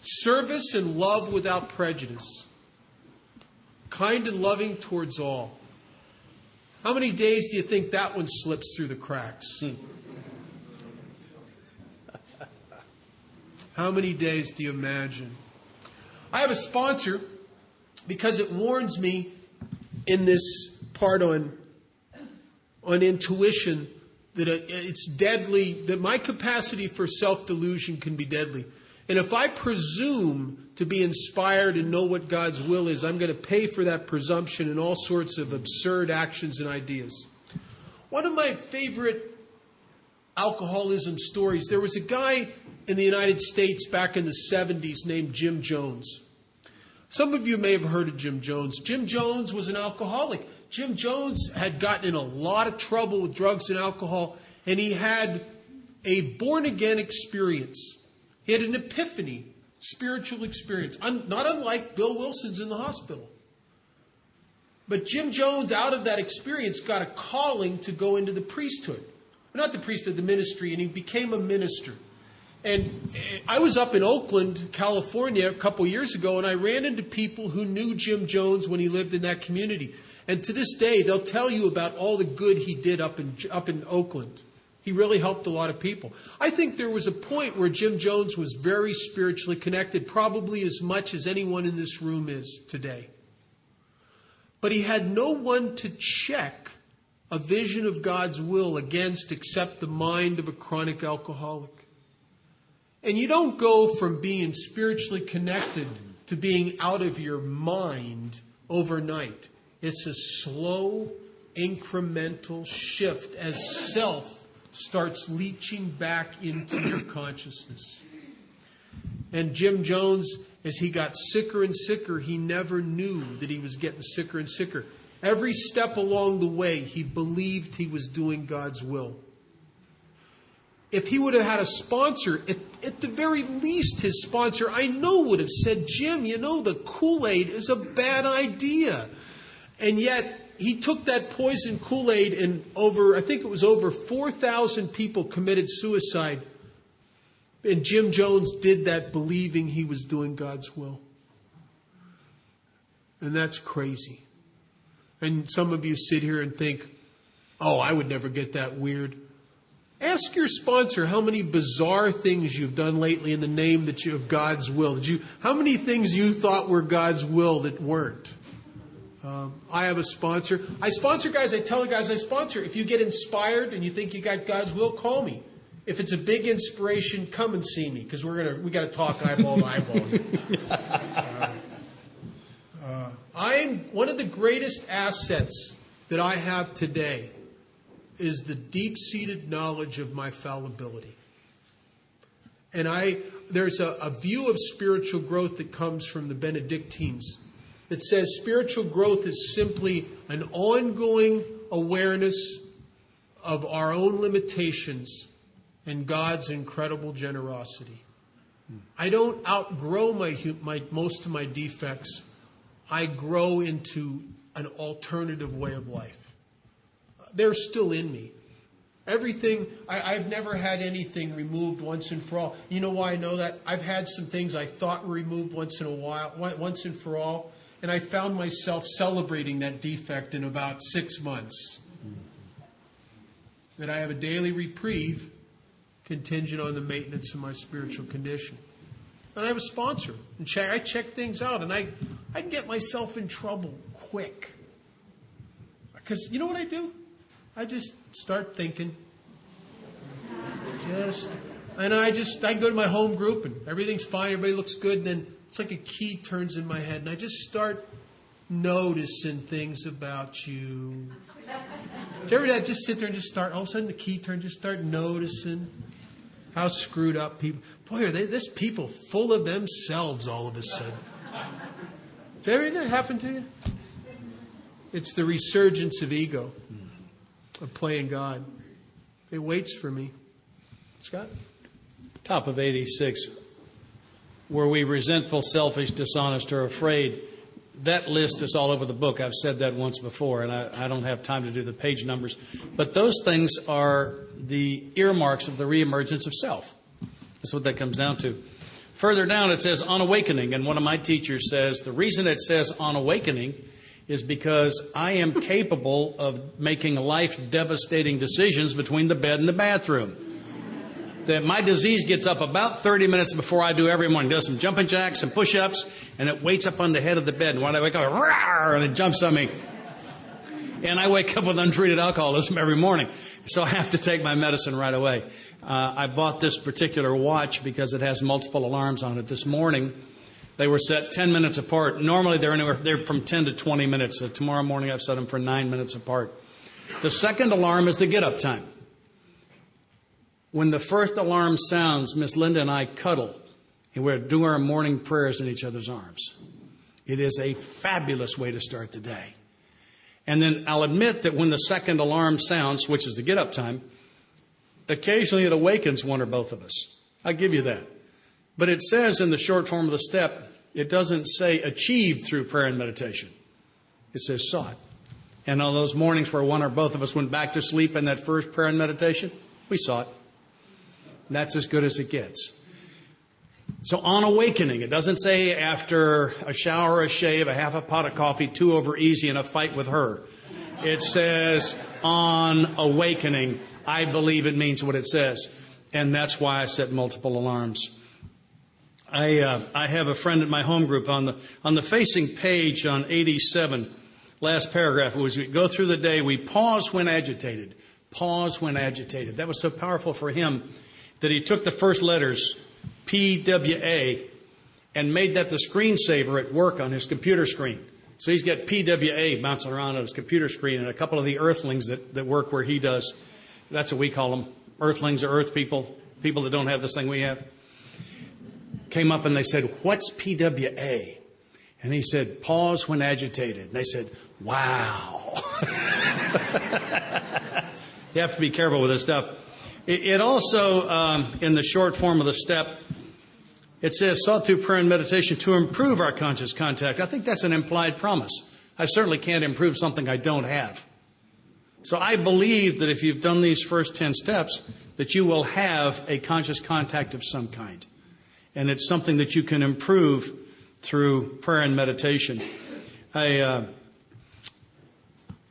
Service and love without prejudice. Kind and loving towards all. How many days do you think that one slips through the cracks? How many days do you imagine? I have a sponsor because it warns me in this part on intuition that it's deadly, that my capacity for self-delusion can be deadly. And if I presume to be inspired and know what God's will is, I'm going to pay for that presumption in all sorts of absurd actions and ideas. One of my favorite alcoholism stories, there was a guy in the United States back in the 70s named Jim Jones. Some of you may have heard of Jim Jones. Jim Jones was an alcoholic. Jim Jones had gotten in a lot of trouble with drugs and alcohol, and he had a born-again experience. He had an epiphany, spiritual experience, not unlike Bill Wilson's in the hospital. But Jim Jones, out of that experience, got a calling to go into the priesthood. Not the priesthood, the ministry, and he became a minister. And I was up in Oakland, California, a couple years ago, and I ran into people who knew Jim Jones when he lived in that community. And to this day, they'll tell you about all the good he did up in Oakland. He really helped a lot of people. I think there was a point where Jim Jones was very spiritually connected, probably as much as anyone in this room is today. But he had no one to check a vision of God's will against except the mind of a chronic alcoholic. And you don't go from being spiritually connected to being out of your mind overnight. It's a slow, incremental shift as self starts leaching back into your consciousness. And Jim Jones, as he got sicker and sicker, he never knew that he was getting sicker and sicker. Every step along the way, he believed he was doing God's will. If he would have had a sponsor, at the very least his sponsor, I know, would have said, Jim, you know, the Kool-Aid is a bad idea. And yet he took that poison Kool-Aid and I think it was over 4,000 people committed suicide And Jim Jones did that believing he was doing God's will. And that's crazy. And some of you sit here and think, oh, I would never get that weird. Ask your sponsor how many bizarre things you've done lately in the name of God's will. How many things you thought were God's will that weren't? I have a sponsor. I sponsor guys. I tell the guys I sponsor, if you get inspired and you think you got God's will, call me. If it's a big inspiration, come and see me, because we got to talk eyeball to eyeball. I'm one of the greatest assets that I have today is the deep-seated knowledge of my fallibility. And there's a view of spiritual growth that comes from the Benedictines that says spiritual growth is simply an ongoing awareness of our own limitations and God's incredible generosity. I don't outgrow most of my defects. I grow into an alternative way of life. They're still in me. Everything, I've never had anything removed once and for all. You know why I know that? I've had some things I thought were removed once and for all, and I found myself celebrating that defect in about 6 months. That I have a daily reprieve contingent on the maintenance of my spiritual condition. And I have a sponsor. And I check things out, and I can get myself in trouble quick. Because you know what I do? I just start thinking. I go to my home group and everything's fine, everybody looks good, and then it's like a key turns in my head, and I just start noticing things about you. Did you ever just sit there and just start, all of a sudden the key turns, just start noticing how screwed up people. Boy, this people full of themselves all of a sudden. Did ever that happen to you? It's the resurgence of ego, of playing God. It waits for me. Scott? Top of 86. Were we resentful, selfish, dishonest, or afraid? That list is all over the book. I've said that once before, and I don't have time to do the page numbers. But those things are the earmarks of the reemergence of self. That's what that comes down to. Further down, it says on awakening, and one of my teachers says the reason it says on awakening is because I am capable of making life-devastating decisions between the bed and the bathroom. That my disease gets up about 30 minutes before I do every morning. Does some jumping jacks, some push-ups, and it waits up on the head of the bed. And when I wake up, rawr, and it jumps on me. And I wake up with untreated alcoholism every morning. So I have to take my medicine right away. I bought this particular watch because it has multiple alarms on it. This morning, they were set 10 minutes apart. Normally, they're from 10 to 20 minutes. So tomorrow morning, I've set them for 9 minutes apart. The second alarm is the get-up time. When the first alarm sounds, Miss Linda and I cuddle, and we're doing our morning prayers in each other's arms. It is a fabulous way to start the day. And then I'll admit that when the second alarm sounds, which is the get-up time, occasionally it awakens one or both of us. I'll give you that. But it says in the short form of the step, it doesn't say achieved through prayer and meditation. It says sought. And on those mornings where one or both of us went back to sleep in that first prayer and meditation, we sought. That's as good as it gets. So on awakening, it doesn't say after a shower, a shave, a half a pot of coffee, 2 over easy, and a fight with her. It says on awakening. I believe it means what it says. And that's why I set multiple alarms. I have a friend at my home group on the facing page on 87, last paragraph, was we go through the day, we pause when agitated. Pause when agitated. That was so powerful for him that he took the first letters, PWA, and made that the screensaver at work on his computer screen. So he's got PWA bouncing around on his computer screen, and a couple of the earthlings that work where he does. That's what we call them. Earthlings or earth people that don't have this thing we have. Came up and they said, what's PWA? And he said, pause when agitated. And they said, wow. You have to be careful with this stuff. It also, in the short form of the step, it says, sought through prayer and meditation to improve our conscious contact. I think that's an implied promise. I certainly can't improve something I don't have. So I believe that if you've done these first 10 steps, that you will have a conscious contact of some kind. And it's something that you can improve through prayer and meditation. I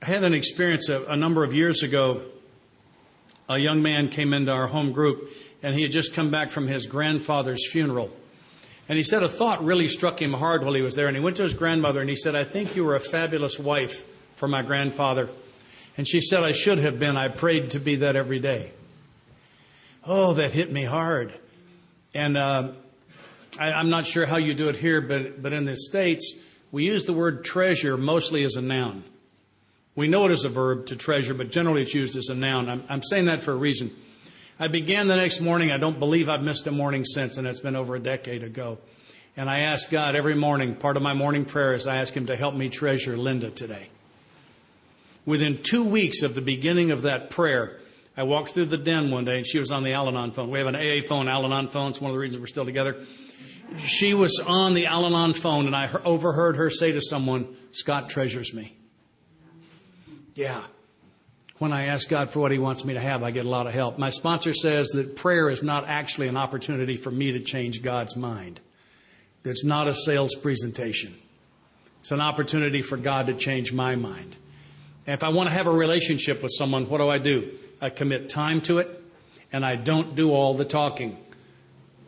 had an experience a number of years ago. A young man came into our home group, and he had just come back from his grandfather's funeral. And he said a thought really struck him hard while he was there. And he went to his grandmother and he said, "I think you were a fabulous wife for my grandfather." And she said, "I should have been. I prayed to be that every day." Oh, that hit me hard. And I'm not sure how you do it here, but in the States, we use the word treasure mostly as a noun. We know it as a verb, to treasure, but generally it's used as a noun. I'm saying that for a reason. I began the next morning. I don't believe I've missed a morning since, and it's been over a decade ago. And I ask God every morning, part of my morning prayer is I ask Him to help me treasure Linda today. Within 2 weeks of the beginning of that prayer, I walked through the den one day, and she was on the Al-Anon phone. We have an AA phone, Al-Anon phone. It's one of the reasons we're still together. She was on the Al-Anon phone, and I overheard her say to someone, "Scott treasures me." Yeah. When I ask God for what He wants me to have, I get a lot of help. My sponsor says that prayer is not actually an opportunity for me to change God's mind. It's not a sales presentation. It's an opportunity for God to change my mind. And if I want to have a relationship with someone, what do? I commit time to it, and I don't do all the talking.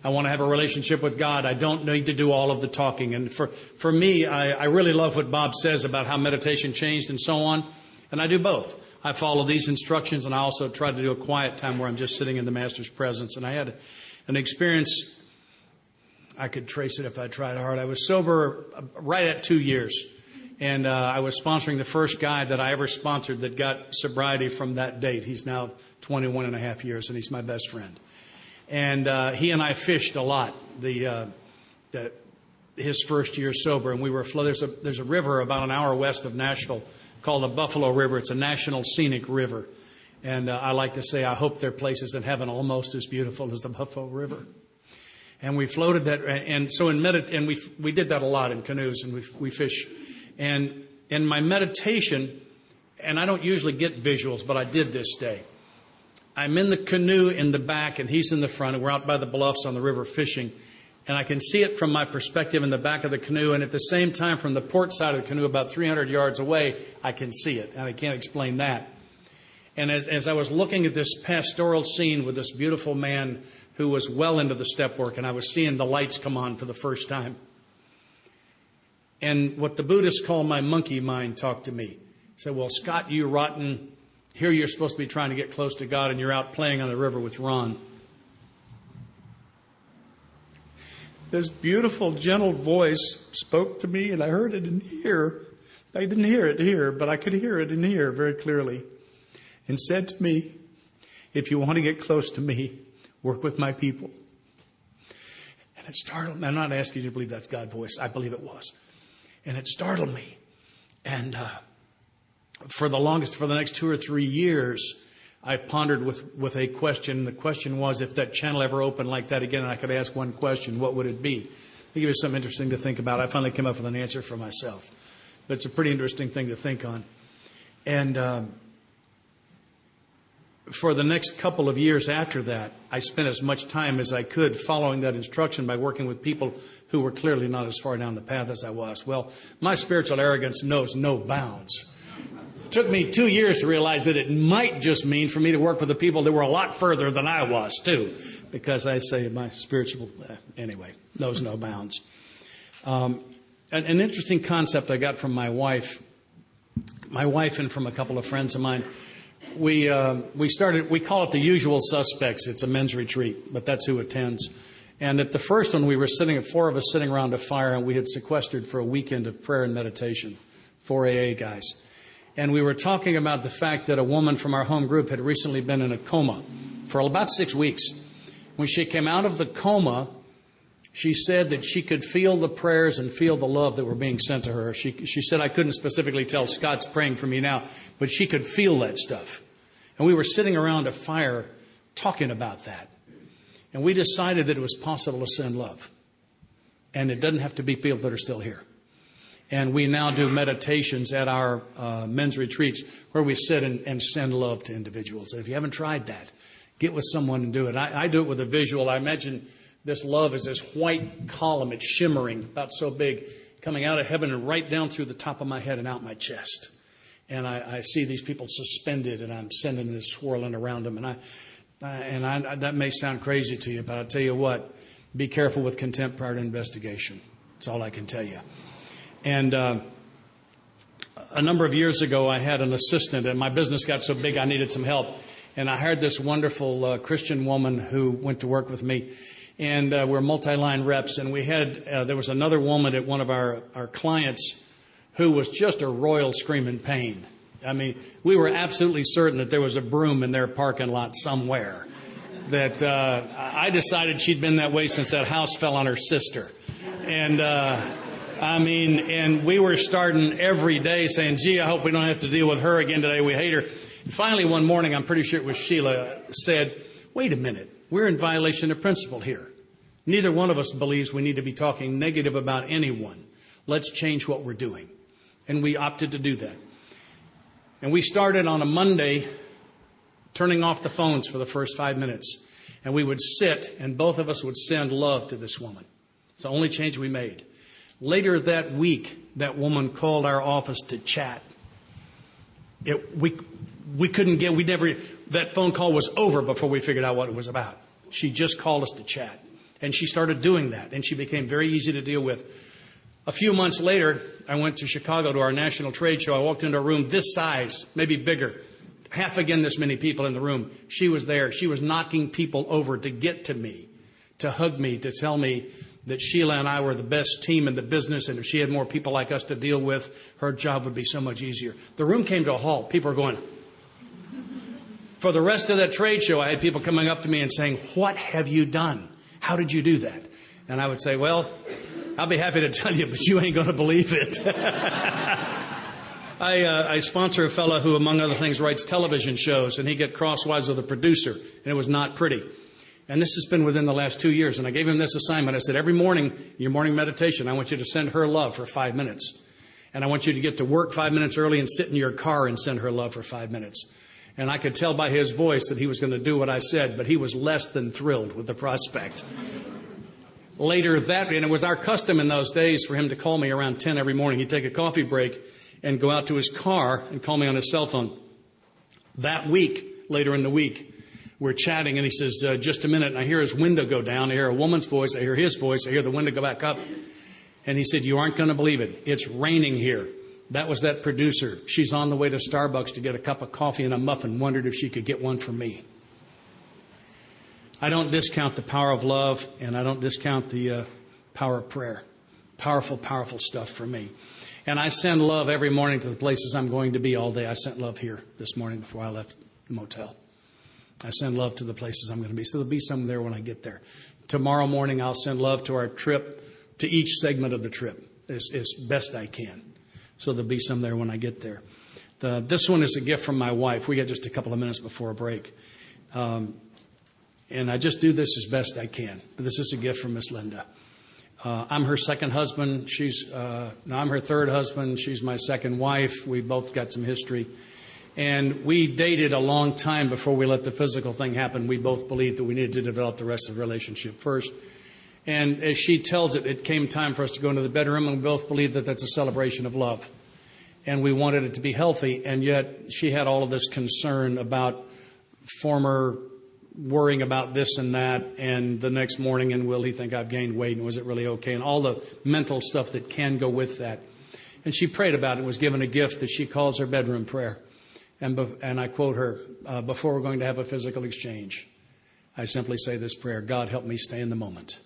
I want to have a relationship with God. I don't need to do all of the talking. And for me, I really love what Bob says about how meditation changed and so on. And I do both. I follow these instructions, and I also try to do a quiet time where I'm just sitting in the Master's presence. And I had an experience, I could trace it if I tried hard. I was sober right at 2 years. And I was sponsoring the first guy that I ever sponsored that got sobriety from that date. He's now 21 and a half years, and he's my best friend. And he and I fished a lot his first year sober. And we were there's a river about an hour west of Nashville called the Buffalo River. It's a national scenic river. And I like to say I hope there are places in heaven almost as beautiful as the Buffalo River. And we floated that. And so and we did that a lot in canoes, and we fish. And in my meditation, and I don't usually get visuals, but I did this day. I'm in the canoe in the back, and he's in the front, and we're out by the bluffs on the river fishing. And I can see it from my perspective in the back of the canoe, and at the same time, from the port side of the canoe, about 300 yards away, I can see it, and I can't explain that. And as I was looking at this pastoral scene with this beautiful man who was well into the step work, and I was seeing the lights come on for the first time, and what the Buddhists call my monkey mind talked to me. He said, "Well, Scott, you rotten, here you're supposed to be trying to get close to God, and you're out playing on the river with Ron." This beautiful, gentle voice spoke to me, and I heard it in here. I didn't hear it here, but I could hear it in here very clearly. And said to me, "If you want to get close to me, work with my people." And it startled me. I'm not asking you to believe that's God's voice. I believe it was. And it startled me. And for the next 2 or 3 years, I pondered with a question. The question was, if that channel ever opened like that again and I could ask one question, what would it be? I think it was something interesting to think about. I finally came up with an answer for myself. But it's a pretty interesting thing to think on. And for the next couple of years after that, I spent as much time as I could following that instruction by working with people who were clearly not as far down the path as I was. Well, my spiritual arrogance knows no bounds. It took me 2 years to realize that it might just mean for me to work with the people that were a lot further than I was, too, because I say my spiritual, anyway, knows no bounds. An interesting concept I got from my wife and from a couple of friends of mine. We call it the usual suspects. It's a men's retreat, but that's who attends. And at the first one, we were four of us sitting around a fire, and we had sequestered for a weekend of prayer and meditation, 4 AA guys. And we were talking about the fact that a woman from our home group had recently been in a coma for about 6 weeks. When she came out of the coma, she said that she could feel the prayers and feel the love that were being sent to her. She said, "I couldn't specifically tell Scott's praying for me now, but she could feel that stuff." And we were sitting around a fire talking about that. And we decided that it was possible to send love. And it doesn't have to be people that are still here. And we now do meditations at our men's retreats where we sit and send love to individuals. And if you haven't tried that, Get with someone and do it. I do it with a visual. I imagine this love is this white column. It's shimmering, about so big, coming out of heaven and right down through the top of my head and out my chest. And I see these people suspended, and I'm sending this swirling around them. And that may sound crazy to you, but I'll tell you what, be careful with contempt prior to investigation. That's all I can tell you. And a number of years ago, I had an assistant, and my business got so big I needed some help. And I hired this wonderful Christian woman who went to work with me. And we're multi-line reps, and we had there was another woman at one of our clients who was just a royal screaming pain. I mean, we were absolutely certain that there was a broom in their parking lot somewhere. That I decided she'd been that way since that house fell on her sister. And and we were starting every day saying, gee, I hope we don't have to deal with her again today. We hate her. And finally, one morning, I'm pretty sure it was Sheila, said, wait a minute. We're in violation of principle here. Neither one of us believes we need to be talking negative about anyone. Let's change what we're doing. And we opted to do that. And we started on a Monday turning off the phones for the first 5 minutes. And we would sit, and both of us would send love to this woman. It's the only change we made. Later that week, that woman called our office to chat. We couldn't get, that phone call was over before we figured out what it was about. She just called us to chat. And she started doing that, and she became very easy to deal with. A few months later, I went to Chicago to our national trade show. I walked into a room this size, maybe bigger, half again this many people in the room. She was there. She was knocking people over to get to me, to hug me, to tell me that Sheila and I were the best team in the business, and if she had more people like us to deal with, her job would be so much easier. The room came to a halt. People were going. For the rest of that trade show, I had people coming up to me and saying, what have you done? How did you do that? And I would say, well, I'll be happy to tell you, but you ain't going to believe it. I sponsor a fellow who, among other things, writes television shows, and he got crosswise with a producer, and it was not pretty. And this has been within the last 2 years. And I gave him this assignment. I said, every morning, your morning meditation, I want you to send her love for 5 minutes. And I want you to get to work 5 minutes early and sit in your car and send her love for 5 minutes. And I could tell by his voice that he was going to do what I said, but he was less than thrilled with the prospect. Later that, and it was our custom in those days for him to call me around 10 every morning. He'd take a coffee break and go out to his car and call me on his cell phone. That week, later in the week, we're chatting, and he says, just a minute, and I hear his window go down. I hear a woman's voice. I hear his voice. I hear the window go back up. And he said, you aren't going to believe it. It's raining here. That was that producer. She's on the way to Starbucks to get a cup of coffee and a muffin, wondered if she could get one for me. I don't discount the power of love, and I don't discount the power of prayer. Powerful, powerful stuff for me. And I send love every morning to the places I'm going to be all day. I sent love here this morning before I left the motel. I send love to the places I'm going to be. So there'll be some there when I get there. Tomorrow morning, I'll send love to our trip, to each segment of the trip as best I can. So there'll be some there when I get there. This one is a gift from my wife. We got just a couple of minutes before a break. And I just do this as best I can. But this is a gift from Miss Linda. I'm her second husband. I'm her third husband. She's my second wife. We both got some history. And we dated a long time before we let the physical thing happen. We both believed that we needed to develop the rest of the relationship first. And as she tells it, it came time for us to go into the bedroom, and we both believed that that's a celebration of love. And we wanted it to be healthy, and yet she had all of this concern about former worrying about this and that, and the next morning, and will he think I've gained weight, and was it really okay, and all the mental stuff that can go with that. And she prayed about it and was given a gift that she calls her bedroom prayer. And I quote her, before we're going to have a physical exchange, I simply say this prayer, God, help me stay in the moment.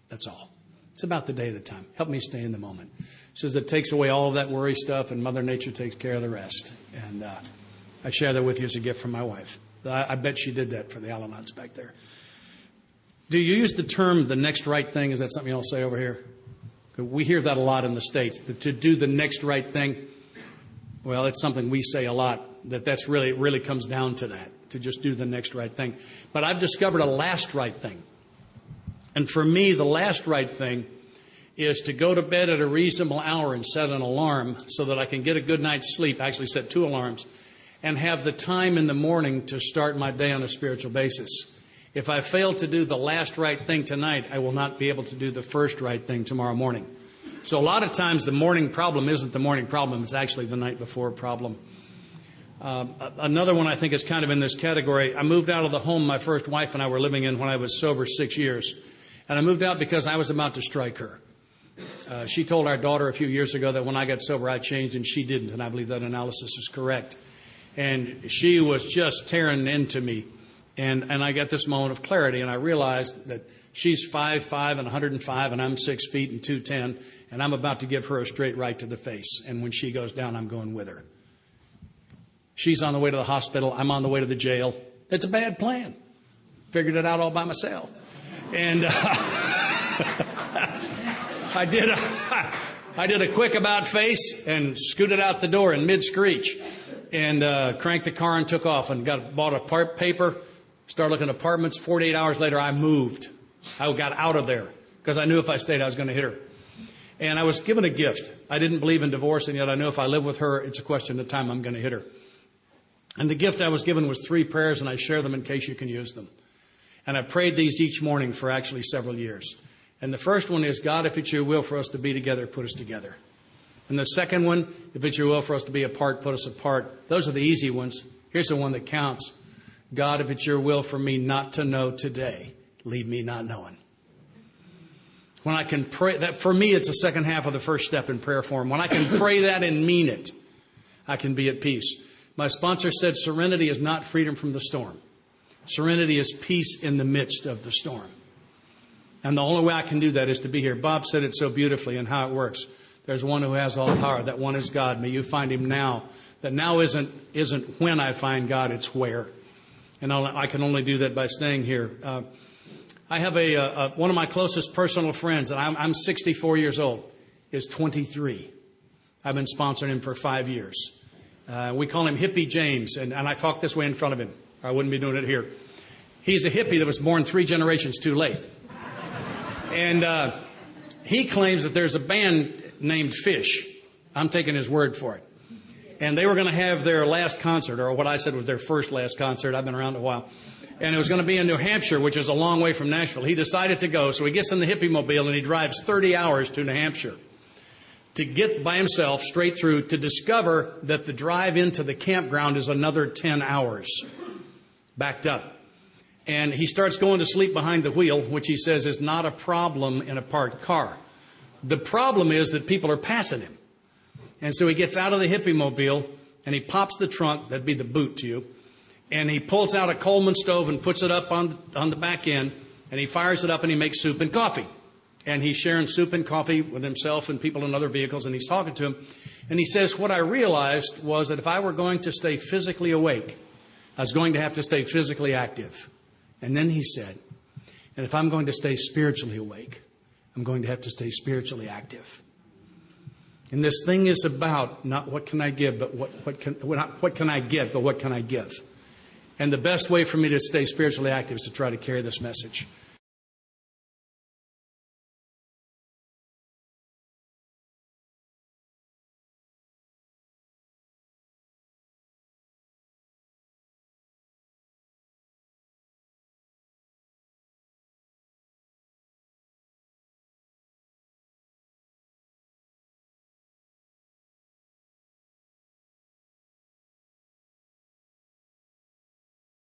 That's all. It's about the day at a time. Help me stay in the moment. She says that takes away all of that worry stuff, and Mother Nature takes care of the rest. And I share that with you as a gift from my wife. I bet she did that for the Alanons back there. Do you use the term the next right thing? Is that something you'll say over here? We hear that a lot in the States. To do the next right thing. Well, it's something we say a lot. It really comes down to that. To just do the next right thing. But I've discovered a last right thing. And for me, the last right thing is to go to bed at a reasonable hour and set an alarm so that I can get a good night's sleep. I actually set 2 alarms. and have the time in the morning to start my day on a spiritual basis. If I fail to do the last right thing tonight, I will not be able to do the first right thing tomorrow morning. So a lot of times the morning problem isn't the morning problem. It's actually the night before problem. Another one I think is kind of in this category. I moved out of the home my first wife and I were living in when I was sober 6 years. And I moved out because I was about to strike her. She told our daughter a few years ago that when I got sober I changed, and she didn't. And I believe that analysis is correct. And she was just tearing into me. And I got this moment of clarity, and I realized that she's 5'5" and 105, and I'm 6 feet and 210, and I'm about to give her a straight right to the face. And when she goes down, I'm going with her. She's on the way to the hospital. I'm on the way to the jail. It's a bad plan. Figured it out all by myself. And I did a quick about face and scooted out the door in mid-screech and cranked the car and took off and bought a paper, started looking at apartments. 48 hours later, I moved. I got out of there because I knew if I stayed, I was going to hit her. And I was given a gift. I didn't believe in divorce, and yet I knew if I live with her, it's a question of time I'm going to hit her. And the gift I was given was 3 prayers, and I share them in case you can use them. And I prayed these each morning for actually several years. And the first one is, God, if it's your will for us to be together, put us together. And the second one, if it's your will for us to be apart, put us apart. Those are the easy ones. Here's the one that counts. God, if it's your will for me not to know today, leave me not knowing. When I can pray, that for me, it's the second half of the first step in prayer form. When I can pray that and mean it, I can be at peace. My sponsor said serenity is not freedom from the storm. Serenity is peace in the midst of the storm. And the only way I can do that is to be here. Bob said it so beautifully and how it works. There's one who has all power. That one is God. May you find him now. That now isn't when I find God, it's where. And I can only do that by staying here. I have one of my closest personal friends, and I'm 64 years old, is 23. I've been sponsoring him for 5 years. We call him Hippie James, and I talk this way in front of him. I wouldn't be doing it here. He's a hippie that was born 3 generations too late. And he claims that there's a band named Fish. I'm taking his word for it. And they were going to have their last concert, or what I said was their last concert. I've been around a while. And it was going to be in New Hampshire, which is a long way from Nashville. He decided to go, so he gets in the hippie mobile and he drives 30 hours to New Hampshire to get by himself straight through to discover that the drive into the campground is another 10 hours backed up. And he starts going to sleep behind the wheel, which he says is not a problem in a parked car. The problem is that people are passing him. And so he gets out of the hippie mobile and he pops the trunk, that'd be the boot to you, and he pulls out a Coleman stove and puts it up on the back end, and he fires it up and he makes soup and coffee. And he's sharing soup and coffee with himself and people in other vehicles, and he's talking to them. And he says, what I realized was that if I were going to stay physically awake, I was going to have to stay physically active. And then he said, and if I'm going to stay spiritually awake, I'm going to have to stay spiritually active. And this thing is about not what can I give, but what can I get, but what can I give. And the best way for me to stay spiritually active is to try to carry this message.